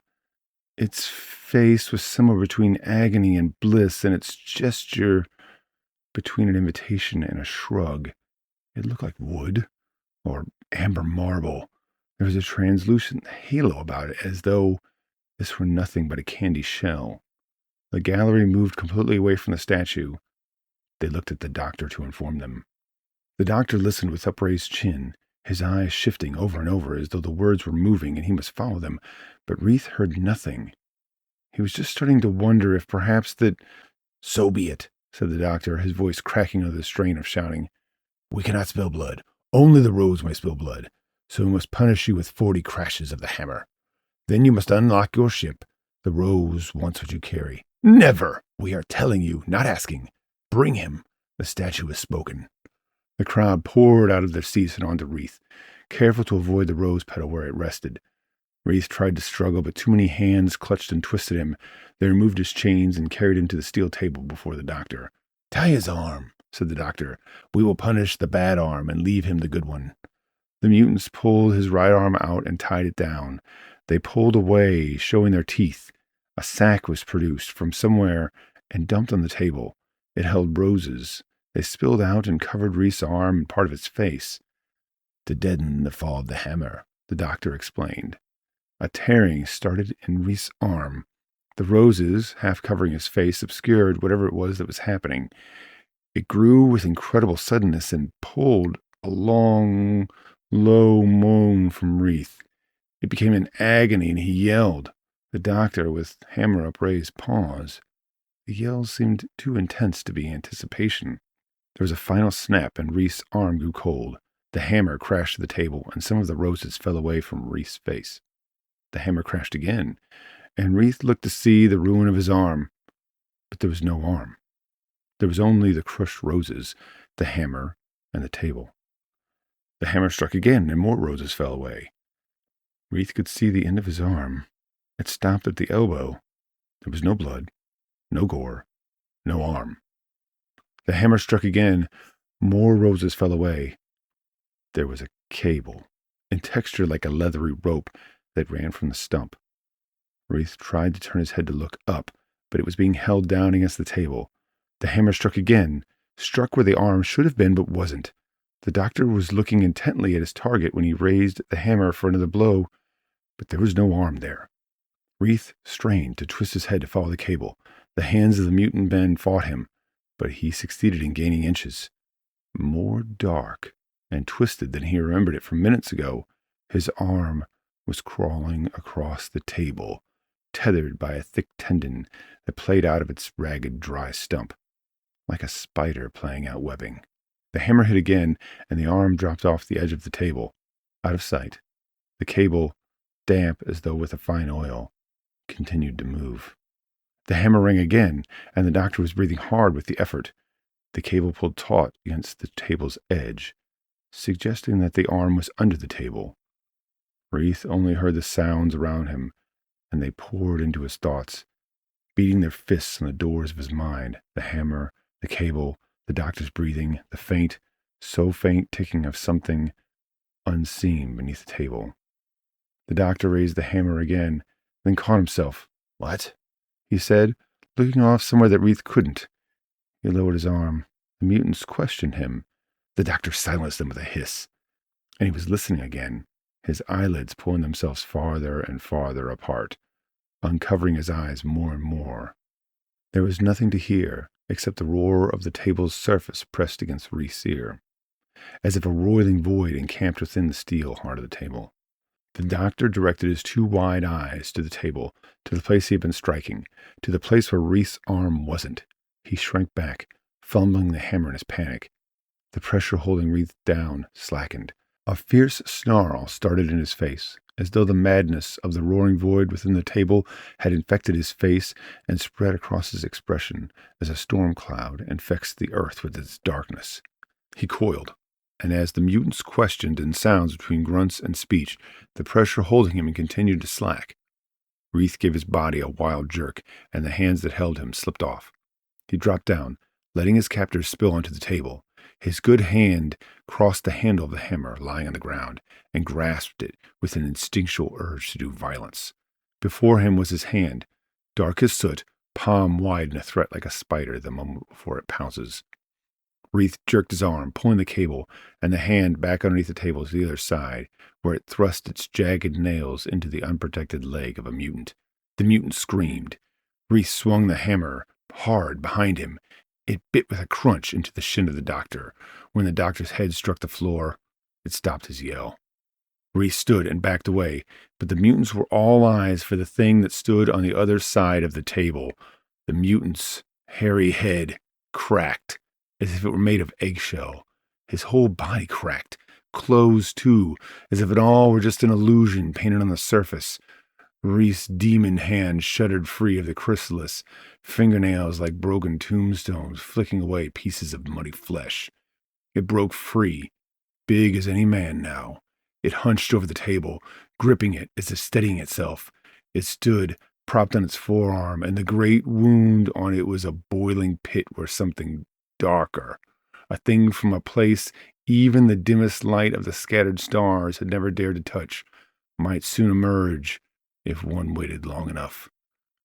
Its face was somewhere between agony and bliss, and its gesture between an invitation and a shrug. It looked like wood or amber marble. There was a translucent halo about it, as though this were nothing but a candy shell. The gallery moved completely away from the statue. They looked at the doctor to inform them. The doctor listened with upraised chin, his eyes shifting over and over as though the words were moving and he must follow them, but Reith heard nothing. He was just starting to wonder if perhaps that— "So be it," said the doctor, his voice cracking under the strain of shouting. "We cannot spill blood. Only the rose may spill blood, so we must punish you with 40 crashes of the hammer. Then you must unlock your ship. The rose wants what you carry." "Never! We are telling you, not asking. Bring him. The statue has spoken." The crowd poured out of their seats and onto Reith, careful to avoid the rose petal where it rested. Reith tried to struggle, but too many hands clutched and twisted him. They removed his chains and carried him to the steel table before the doctor. "Tie his arm," said the doctor. "We will punish the bad arm and leave him the good one." The mutants pulled his right arm out and tied it down. They pulled away, showing their teeth. A sack was produced from somewhere and dumped on the table. It held roses. They spilled out and covered Reith's arm and part of its face. "To deaden the fall of the hammer," the doctor explained. A tearing started in Reith's arm. The roses, half covering his face, obscured whatever it was that was happening. It grew with incredible suddenness and pulled a long, low moan from Reith. It became an agony, and he yelled. The doctor, with hammer upraised, paused. The yell seemed too intense to be anticipation. There was a final snap, and Reith's arm grew cold. The hammer crashed to the table, and some of the roses fell away from Reith's face. The hammer crashed again, and Reith looked to see the ruin of his arm. But there was no arm. There was only the crushed roses, the hammer, and the table. The hammer struck again, and more roses fell away. Reith could see the end of his arm. It stopped at the elbow. There was no blood, no gore, no arm. The hammer struck again. More roses fell away. There was a cable, in texture like a leathery rope, that ran from the stump. Reith tried to turn his head to look up, but it was being held down against the table. The hammer struck again, struck where the arm should have been but wasn't. The doctor was looking intently at his target when he raised the hammer for another blow, but there was no arm there. Reith strained to twist his head to follow the cable. The hands of the mutant men fought him, but he succeeded in gaining inches. More dark and twisted than he remembered it from minutes ago, his arm was crawling across the table, tethered by a thick tendon that played out of its ragged, dry stump. like a spider playing out webbing. The hammer hit again, and the arm dropped off the edge of the table, out of sight. The cable, damp as though with a fine oil, continued to move. The hammer rang again, and the doctor was breathing hard with the effort. The cable pulled taut against the table's edge, suggesting that the arm was under the table. Reith only heard the sounds around him, and they poured into his thoughts, beating their fists on the doors of his mind, the hammer, the cable, the doctor's breathing, the faint, so faint ticking of something unseen beneath the table. The doctor raised the hammer again, then caught himself. "What?" he said, looking off somewhere that Reith couldn't. He lowered his arm. The mutants questioned him. The doctor silenced them with a hiss, and he was listening again, his eyelids pulling themselves farther and farther apart, uncovering his eyes more and more. There was nothing to hear except the roar of the table's surface pressed against Reith's ear, as if a roiling void encamped within the steel heart of the table. The doctor directed his two wide eyes to the table, to the place he had been striking, to the place where Reith's arm wasn't. He shrank back, fumbling the hammer in his panic. The pressure holding Reith down slackened. A fierce snarl started in his face, as though the madness of the roaring void within the table had infected his face and spread across his expression as a storm cloud infects the earth with its darkness. He coiled, and as the mutants questioned in sounds between grunts and speech, the pressure holding him continued to slack. Reith gave his body a wild jerk, and the hands that held him slipped off. He dropped down, letting his captors spill onto the table. His good hand crossed the handle of the hammer lying on the ground and grasped it with an instinctual urge to do violence. Before him was his hand, dark as soot, palm wide in a threat like a spider the moment before it pounces. Reith jerked his arm, pulling the cable, and the hand back underneath the table to the other side, where it thrust its jagged nails into the unprotected leg of a mutant. The mutant screamed. Reith swung the hammer hard behind him. It bit with a crunch into the shin of the doctor. When the doctor's head struck the floor, it stopped his yell. Reith stood and backed away, but the mutants were all eyes for the thing that stood on the other side of the table. The mutant's hairy head cracked, as if it were made of eggshell. His whole body cracked, closed too, as if it all were just an illusion painted on the surface. Reith's demon hand shuddered free of the chrysalis, fingernails like broken tombstones flicking away pieces of muddy flesh. It broke free, big as any man now. It hunched over the table, gripping it as if steadying itself. It stood, propped on its forearm, and the great wound on it was a boiling pit where something darker, a thing from a place even the dimmest light of the scattered stars had never dared to touch, might soon emerge if one waited long enough.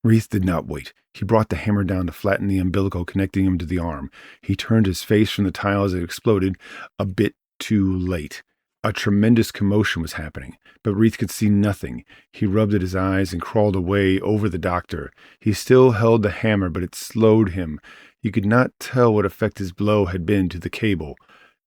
Reith did not wait. He brought the hammer down to flatten the umbilical connecting him to the arm. He turned his face from the tile as it exploded, a bit too late. A tremendous commotion was happening, but Reith could see nothing. He rubbed at his eyes and crawled away over the doctor. He still held the hammer, but it slowed him. He could not tell what effect his blow had been to the cable.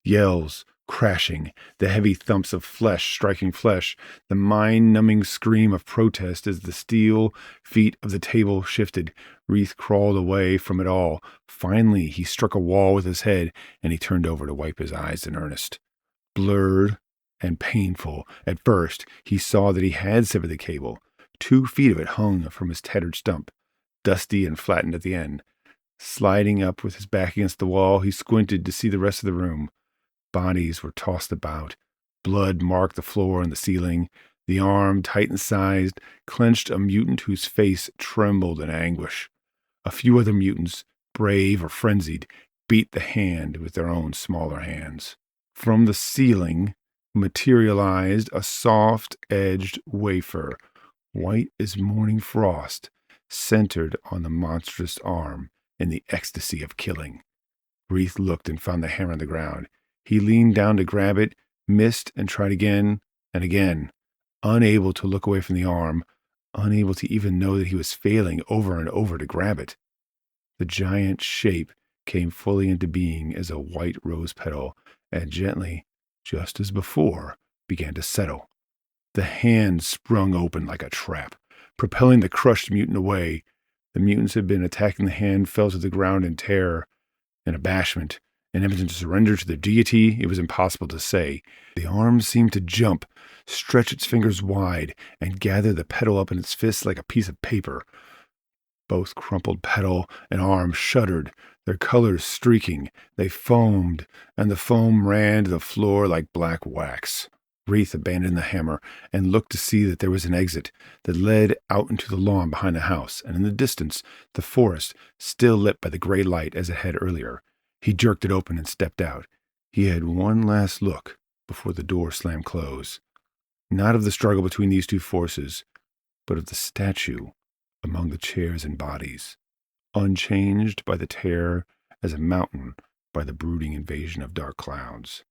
Yells, crashing, the heavy thumps of flesh striking flesh, the mind-numbing scream of protest as the steel feet of the table shifted. Reith crawled away from it all. Finally, he struck a wall with his head, and he turned over to wipe his eyes in earnest. Blurred and painful, at first, he saw that he had severed the cable. 2 feet of it hung from his tattered stump, dusty and flattened at the end. Sliding up with his back against the wall, he squinted to see the rest of the room. Bodies were tossed about. Blood marked the floor and the ceiling. The arm, titan-sized, clenched a mutant whose face trembled in anguish. A few other mutants, brave or frenzied, beat the hand with their own smaller hands. From the ceiling materialized a soft-edged wafer, white as morning frost, centered on the monstrous arm in the ecstasy of killing. Reith looked and found the hammer on the ground. He leaned down to grab it, missed, and tried again and again, unable to look away from the arm, unable to even know that he was failing over and over to grab it. The giant shape came fully into being as a white rose petal, and gently, just as before, began to settle. The hand sprung open like a trap, propelling the crushed mutant away. The mutants had been attacking the hand fell to the ground in terror, in abashment, an impotent surrender to their deity, it was impossible to say. The arm seemed to jump, stretch its fingers wide, and gather the petal up in its fists like a piece of paper. Both crumpled petal and arm shuddered, their colors streaking. They foamed, and the foam ran to the floor like black wax. Wreath abandoned the hammer and looked to see that there was an exit that led out into the lawn behind the house, and in the distance, the forest, still lit by the gray light as it had earlier. He jerked it open and stepped out. He had one last look before the door slammed close. Not of the struggle between these two forces, but of the statue among the chairs and bodies, unchanged by the terror as a mountain by the brooding invasion of dark clouds.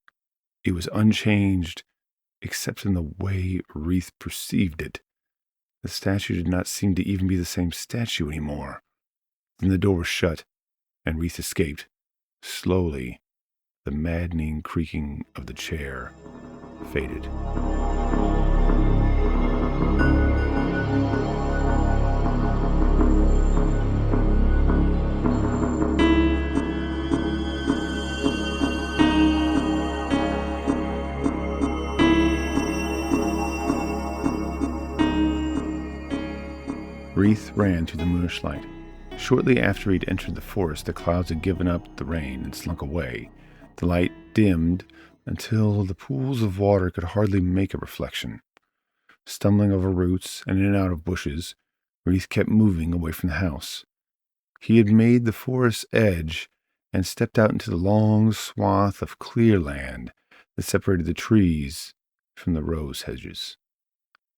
It was unchanged except in the way Wreath perceived it. The statue did not seem to even be the same statue anymore. Then the door was shut, and Wreath escaped. Slowly, the maddening creaking of the chair faded. Wreath ran through the moonish light. Shortly after he'd entered the forest, the clouds had given up the rain and slunk away. The light dimmed until the pools of water could hardly make a reflection. Stumbling over roots and in and out of bushes, Wreath kept moving away from the house. He had made the forest's edge and stepped out into the long swath of clear land that separated the trees from the rose hedges.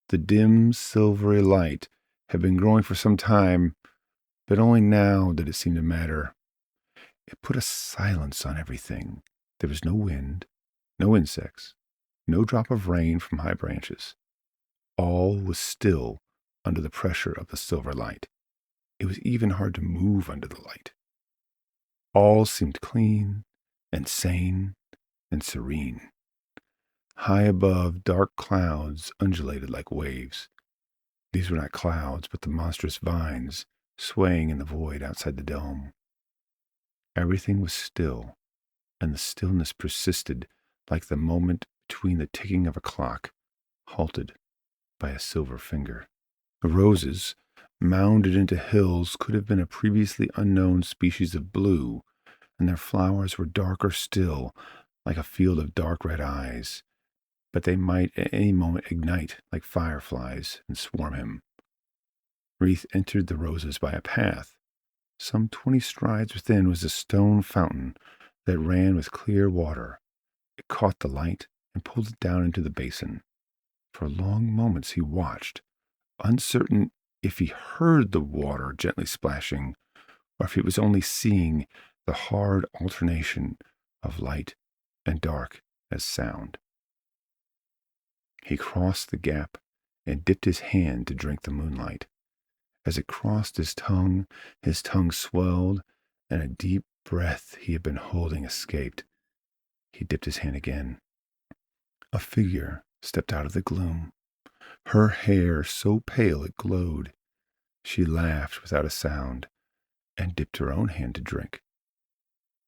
The dim, silvery light had been growing for some time, but only now did it seem to matter. It put a silence on everything. There was no wind, no insects, no drop of rain from high branches. All was still under the pressure of the silver light. It was even hard to move under the light. All seemed clean and sane and serene. High above, dark clouds undulated like waves. These were not clouds, but the monstrous vines swaying in the void outside the dome. Everything was still, and the stillness persisted like the moment between the ticking of a clock, halted by a silver finger. The roses, mounded into hills, could have been a previously unknown species of blue, and their flowers were darker still, like a field of dark red eyes, but they might at any moment ignite like fireflies and swarm him. Wreath entered the roses by a path. Some 20 strides within was a stone fountain that ran with clear water. It caught the light and pulled it down into the basin. For long moments he watched, uncertain if he heard the water gently splashing, or if he was only seeing the hard alternation of light and dark as sound. He crossed the gap and dipped his hand to drink the moonlight. As it crossed his tongue swelled, and a deep breath he had been holding escaped. He dipped his hand again. A figure stepped out of the gloom, her hair so pale it glowed. She laughed without a sound, and dipped her own hand to drink.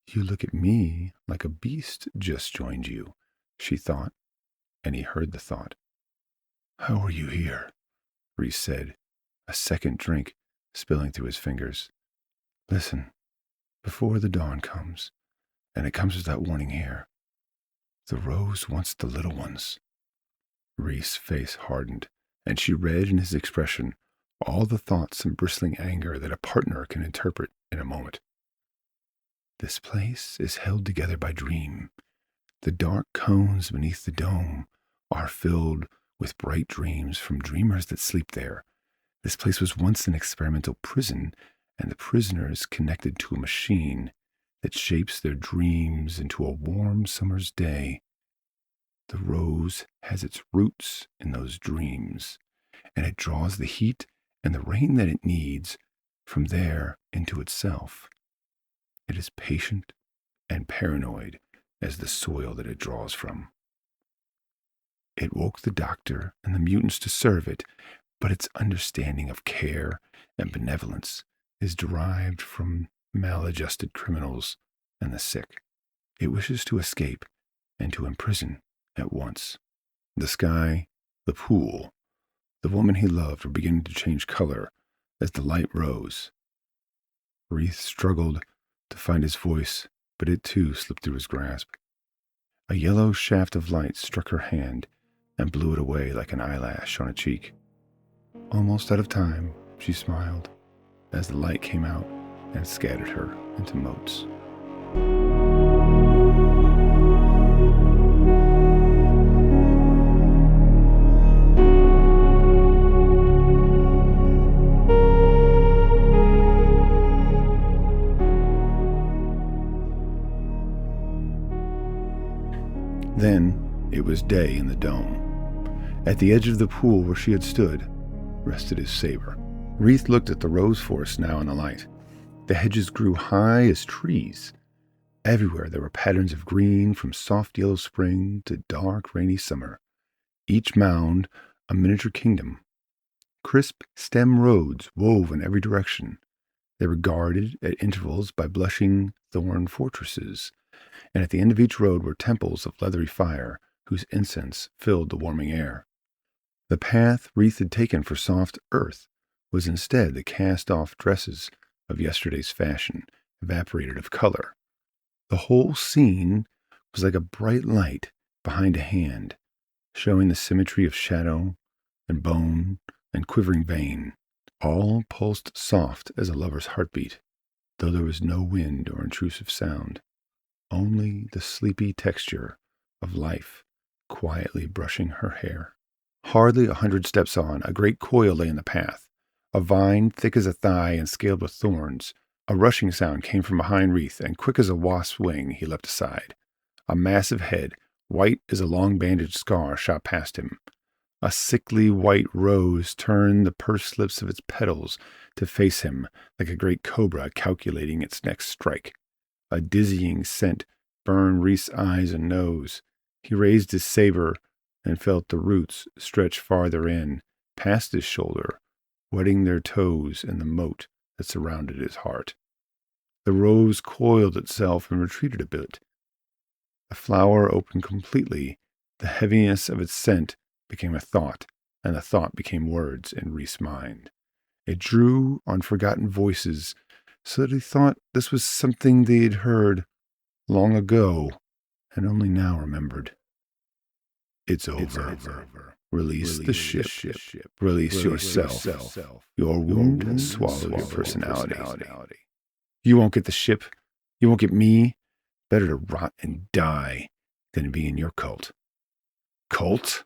"You look at me like a beast just joined you," she thought, and he heard the thought. "How are you here?" Reese said, a second drink spilling through his fingers. "Listen, before the dawn comes, and it comes without warning here, the rose wants the little ones." Reese's face hardened, and she read in his expression all the thoughts and bristling anger that a partner can interpret in a moment. "This place is held together by dream. The dark cones beneath the dome are filled with bright dreams from dreamers that sleep there. This place was once an experimental prison, and the prisoners connected to a machine that shapes their dreams into a warm summer's day. The rose has its roots in those dreams, and it draws the heat and the rain that it needs from there into itself. It is patient and paranoid as the soil that it draws from. It woke the doctor and the mutants to serve it, but its understanding of care and benevolence is derived from maladjusted criminals and the sick. It wishes to escape and to imprison at once. The sky, the pool, the woman he loved were beginning to change color as the light rose. Reith struggled to find his voice, but it too slipped through his grasp. A yellow shaft of light struck her hand and blew it away like an eyelash on a cheek. Almost out of time, she smiled as the light came out and scattered her into motes. Then it was day in the dome. At the edge of the pool where she had stood, rested his saber. Reith looked at the rose forest now in the light. The hedges grew high as trees. Everywhere there were patterns of green, from soft yellow spring to dark rainy summer. Each mound a miniature kingdom. Crisp stem roads wove in every direction. They were guarded at intervals by blushing thorn fortresses, and at the end of each road were temples of leathery fire whose incense filled the warming air. The path Reith had taken for soft earth was instead the cast-off dresses of yesterday's fashion, evaporated of color. The whole scene was like a bright light behind a hand, showing the symmetry of shadow and bone and quivering vein. All pulsed soft as a lover's heartbeat, though there was no wind or intrusive sound, only the sleepy texture of life quietly brushing her hair. Hardly 100 steps on, a great coil lay in the path, a vine thick as a thigh and scaled with thorns. A rushing sound came from behind Reith, and quick as a wasp's wing he leapt aside. A massive head, white as a long bandaged scar, shot past him. A sickly white rose turned the pursed lips of its petals to face him like a great cobra calculating its next strike. A dizzying scent burned Reith's eyes and nose. He raised his saber and felt the roots stretch farther in, past his shoulder, wetting their toes in the moat that surrounded his heart. The rose coiled itself and retreated a bit. The flower opened completely. The heaviness of its scent became a thought, and the thought became words in Reith's mind. It drew on forgotten voices, so that he thought this was something they had heard long ago and only now remembered. It's over. Release the ship. Release yourself. Your wound has swallowed your personality. You won't get the ship. You won't get me. Better to rot and die than be in your cult. Cult?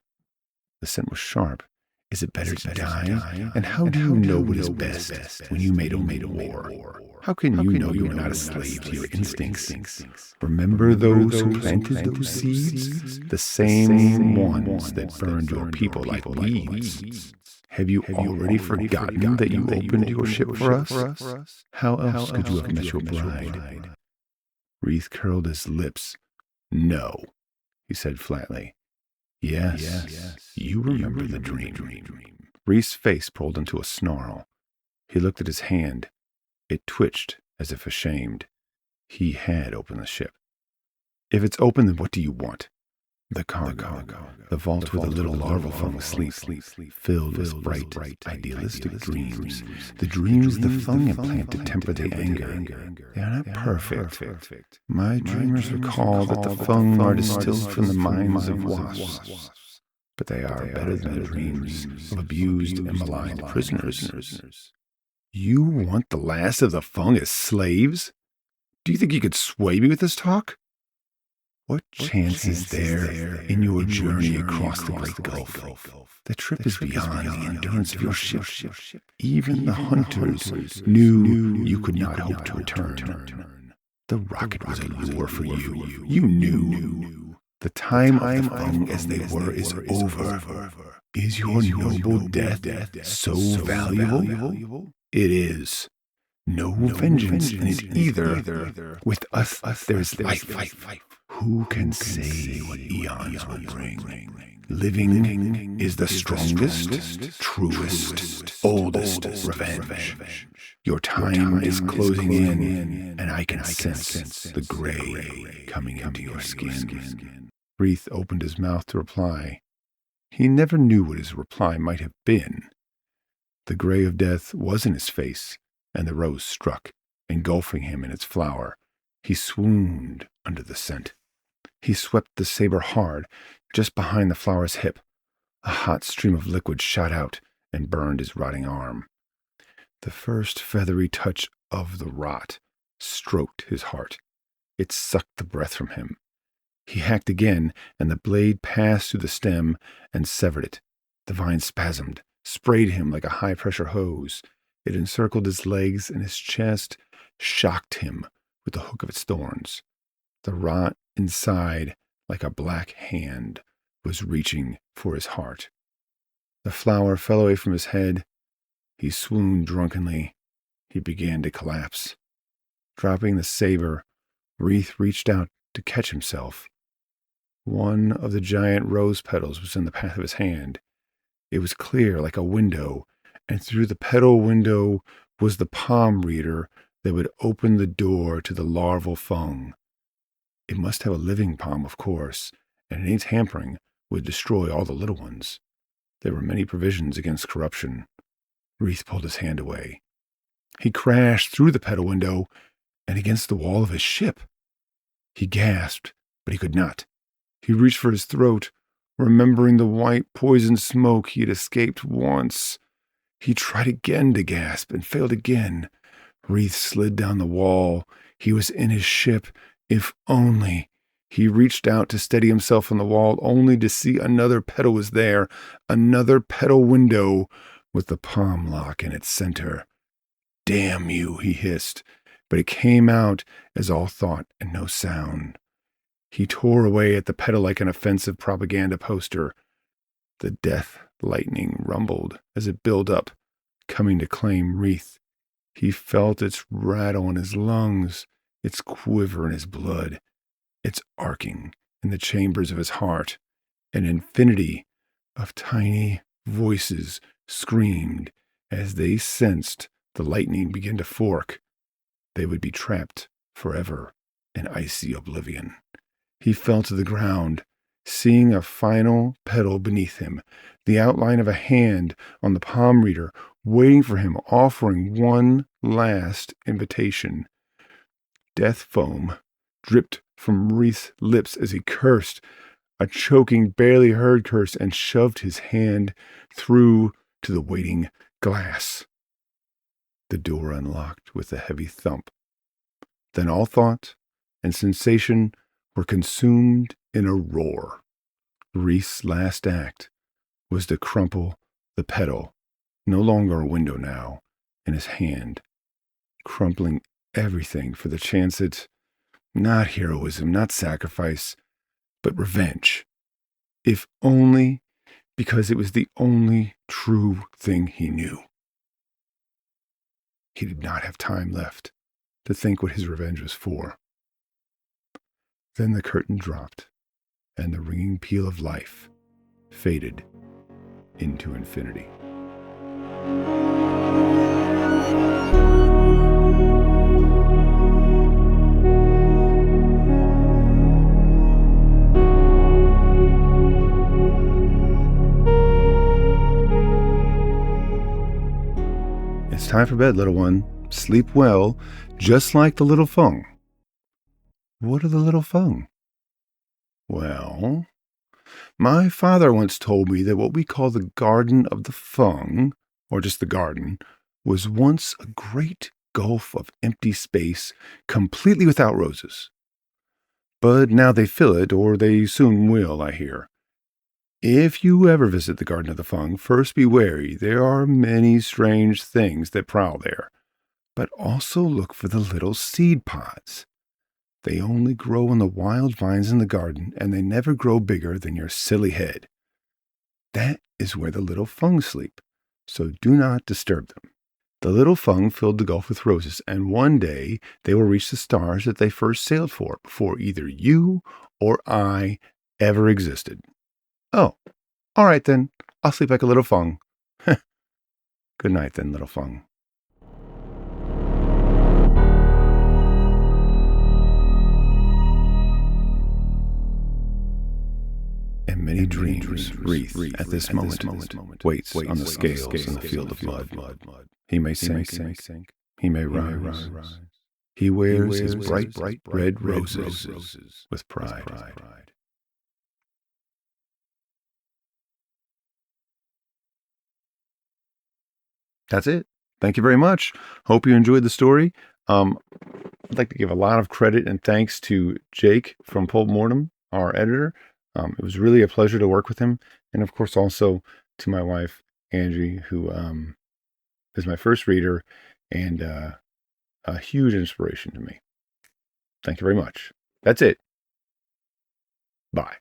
The scent was sharp. Is it better to die? And how do you know what is best when you made war? How can you know you are not a slave to your instincts? Remember those who planted those seeds? The same ones that burned your people like weeds. Have you already forgotten that you opened your ship for us? How else could you have met your bride? Reith curled his lips. No, he said flatly. Yes, you remember the dream. Reith's face pulled into a snarl. He looked at his hand. It twitched as if ashamed. He had opened the ship. If it's open, then what do you want? The cargo, the vault where the little larval fung sleep, filled with bright, idealistic dreams. The dreams the fung implant to temper their anger. They are not perfect. My dreamers recall that the fung are distilled from the minds of wasps, but they are better than the dreams of abused and maligned prisoners. You want the last of the fung as slaves? Do you think you could sway me with this talk? What chance is there in your journey across the Great Gulf? The trip is beyond the endurance of your ship. Even the hunters knew you could not hope to return. The rocket was a lure for you. You knew. The time of the fung as they were is over. Is your noble death so valuable? It is. No vengeance in it either. With us there is life. Who can say what eons will bring? Living is the strongest, truest, oldest revenge. Your time is closing in, and I can sense the gray coming into your skin. Wreath opened his mouth to reply. He never knew what his reply might have been. The gray of death was in his face, and the rose struck, engulfing him in its flower. He swooned under the scent. He swept the saber hard, just behind the flower's hip. A hot stream of liquid shot out and burned his rotting arm. The first feathery touch of the rot stroked his heart. It sucked the breath from him. He hacked again, and the blade passed through the stem and severed it. The vine spasmed, sprayed him like a high-pressure hose. It encircled his legs and his chest, shocked him with the hook of its thorns. The rot inside, like a black hand, was reaching for his heart. The flower fell away from his head. He swooned drunkenly. He began to collapse. Dropping the saber, Wreath reached out to catch himself. One of the giant rose petals was in the path of his hand. It was clear like a window, and through the petal window was the palm reader that would open the door to the larval fung. It must have a living palm, of course, and any tampering would destroy all the little ones. There were many provisions against corruption. Wreath pulled his hand away. He crashed through the petal window and against the wall of his ship. He gasped, but he could not. He reached for his throat, remembering the white poison smoke he had escaped once. He tried again to gasp and failed again. Wreath slid down the wall. He was in his ship, if only. He reached out to steady himself on the wall, only to see another petal was there, another petal window with the palm lock in its center. "Damn you," he hissed, but it came out as all thought and no sound. He tore away at the petal like an offensive propaganda poster. The death lightning rumbled as it built up, coming to claim Wreath. He felt its rattle in his lungs, its quiver in his blood, its arcing in the chambers of his heart. An infinity of tiny voices screamed as they sensed the lightning begin to fork. They would be trapped forever in icy oblivion. He fell to the ground, seeing a final petal beneath him, the outline of a hand on the palm reader, waiting for him, offering one last invitation. Death foam dripped from Wreath's lips as he cursed, a choking, barely heard curse, and shoved his hand through to the waiting glass. The door unlocked with a heavy thump. Then all thought and sensation were consumed in a roar. Wreath's last act was to crumple the petal, no longer a window now, in his hand, crumpling everything for the chance at not heroism, not sacrifice, but revenge. If only because it was the only true thing he knew. He did not have time left to think what his revenge was for. Then the curtain dropped, and the ringing peal of life faded into infinity. It's time for bed, little one. Sleep well, just like the little fung. What are the little fung? Well, my father once told me that what we call the Garden of the Fung, or just the garden, was once a great gulf of empty space, completely without roses. But now they fill it, or they soon will, I hear. If you ever visit the Garden of the Fung, first be wary. There are many strange things that prowl there. But also look for the little seed pods. They only grow on the wild vines in the garden, and they never grow bigger than your silly head. That is where the little fung sleep, so do not disturb them. The little fung filled the gulf with roses, and one day they will reach the stars that they first sailed for, before either you or I ever existed. Oh, All right, then. I'll sleep like a little Fung. Good night, then, little Fung. In many dreams, Wreath, at this moment, waits on the scales in the field of blood. He may sink, he may rise. He wears his bright red roses with pride. That's it. Thank you very much. Hope you enjoyed the story. I'd like to give a lot of credit and thanks to Jake from Pulp Mortem, our editor. It was really a pleasure to work with him. And of course, also to my wife, Angie, who is my first reader and a huge inspiration to me. Thank you very much. That's it. Bye.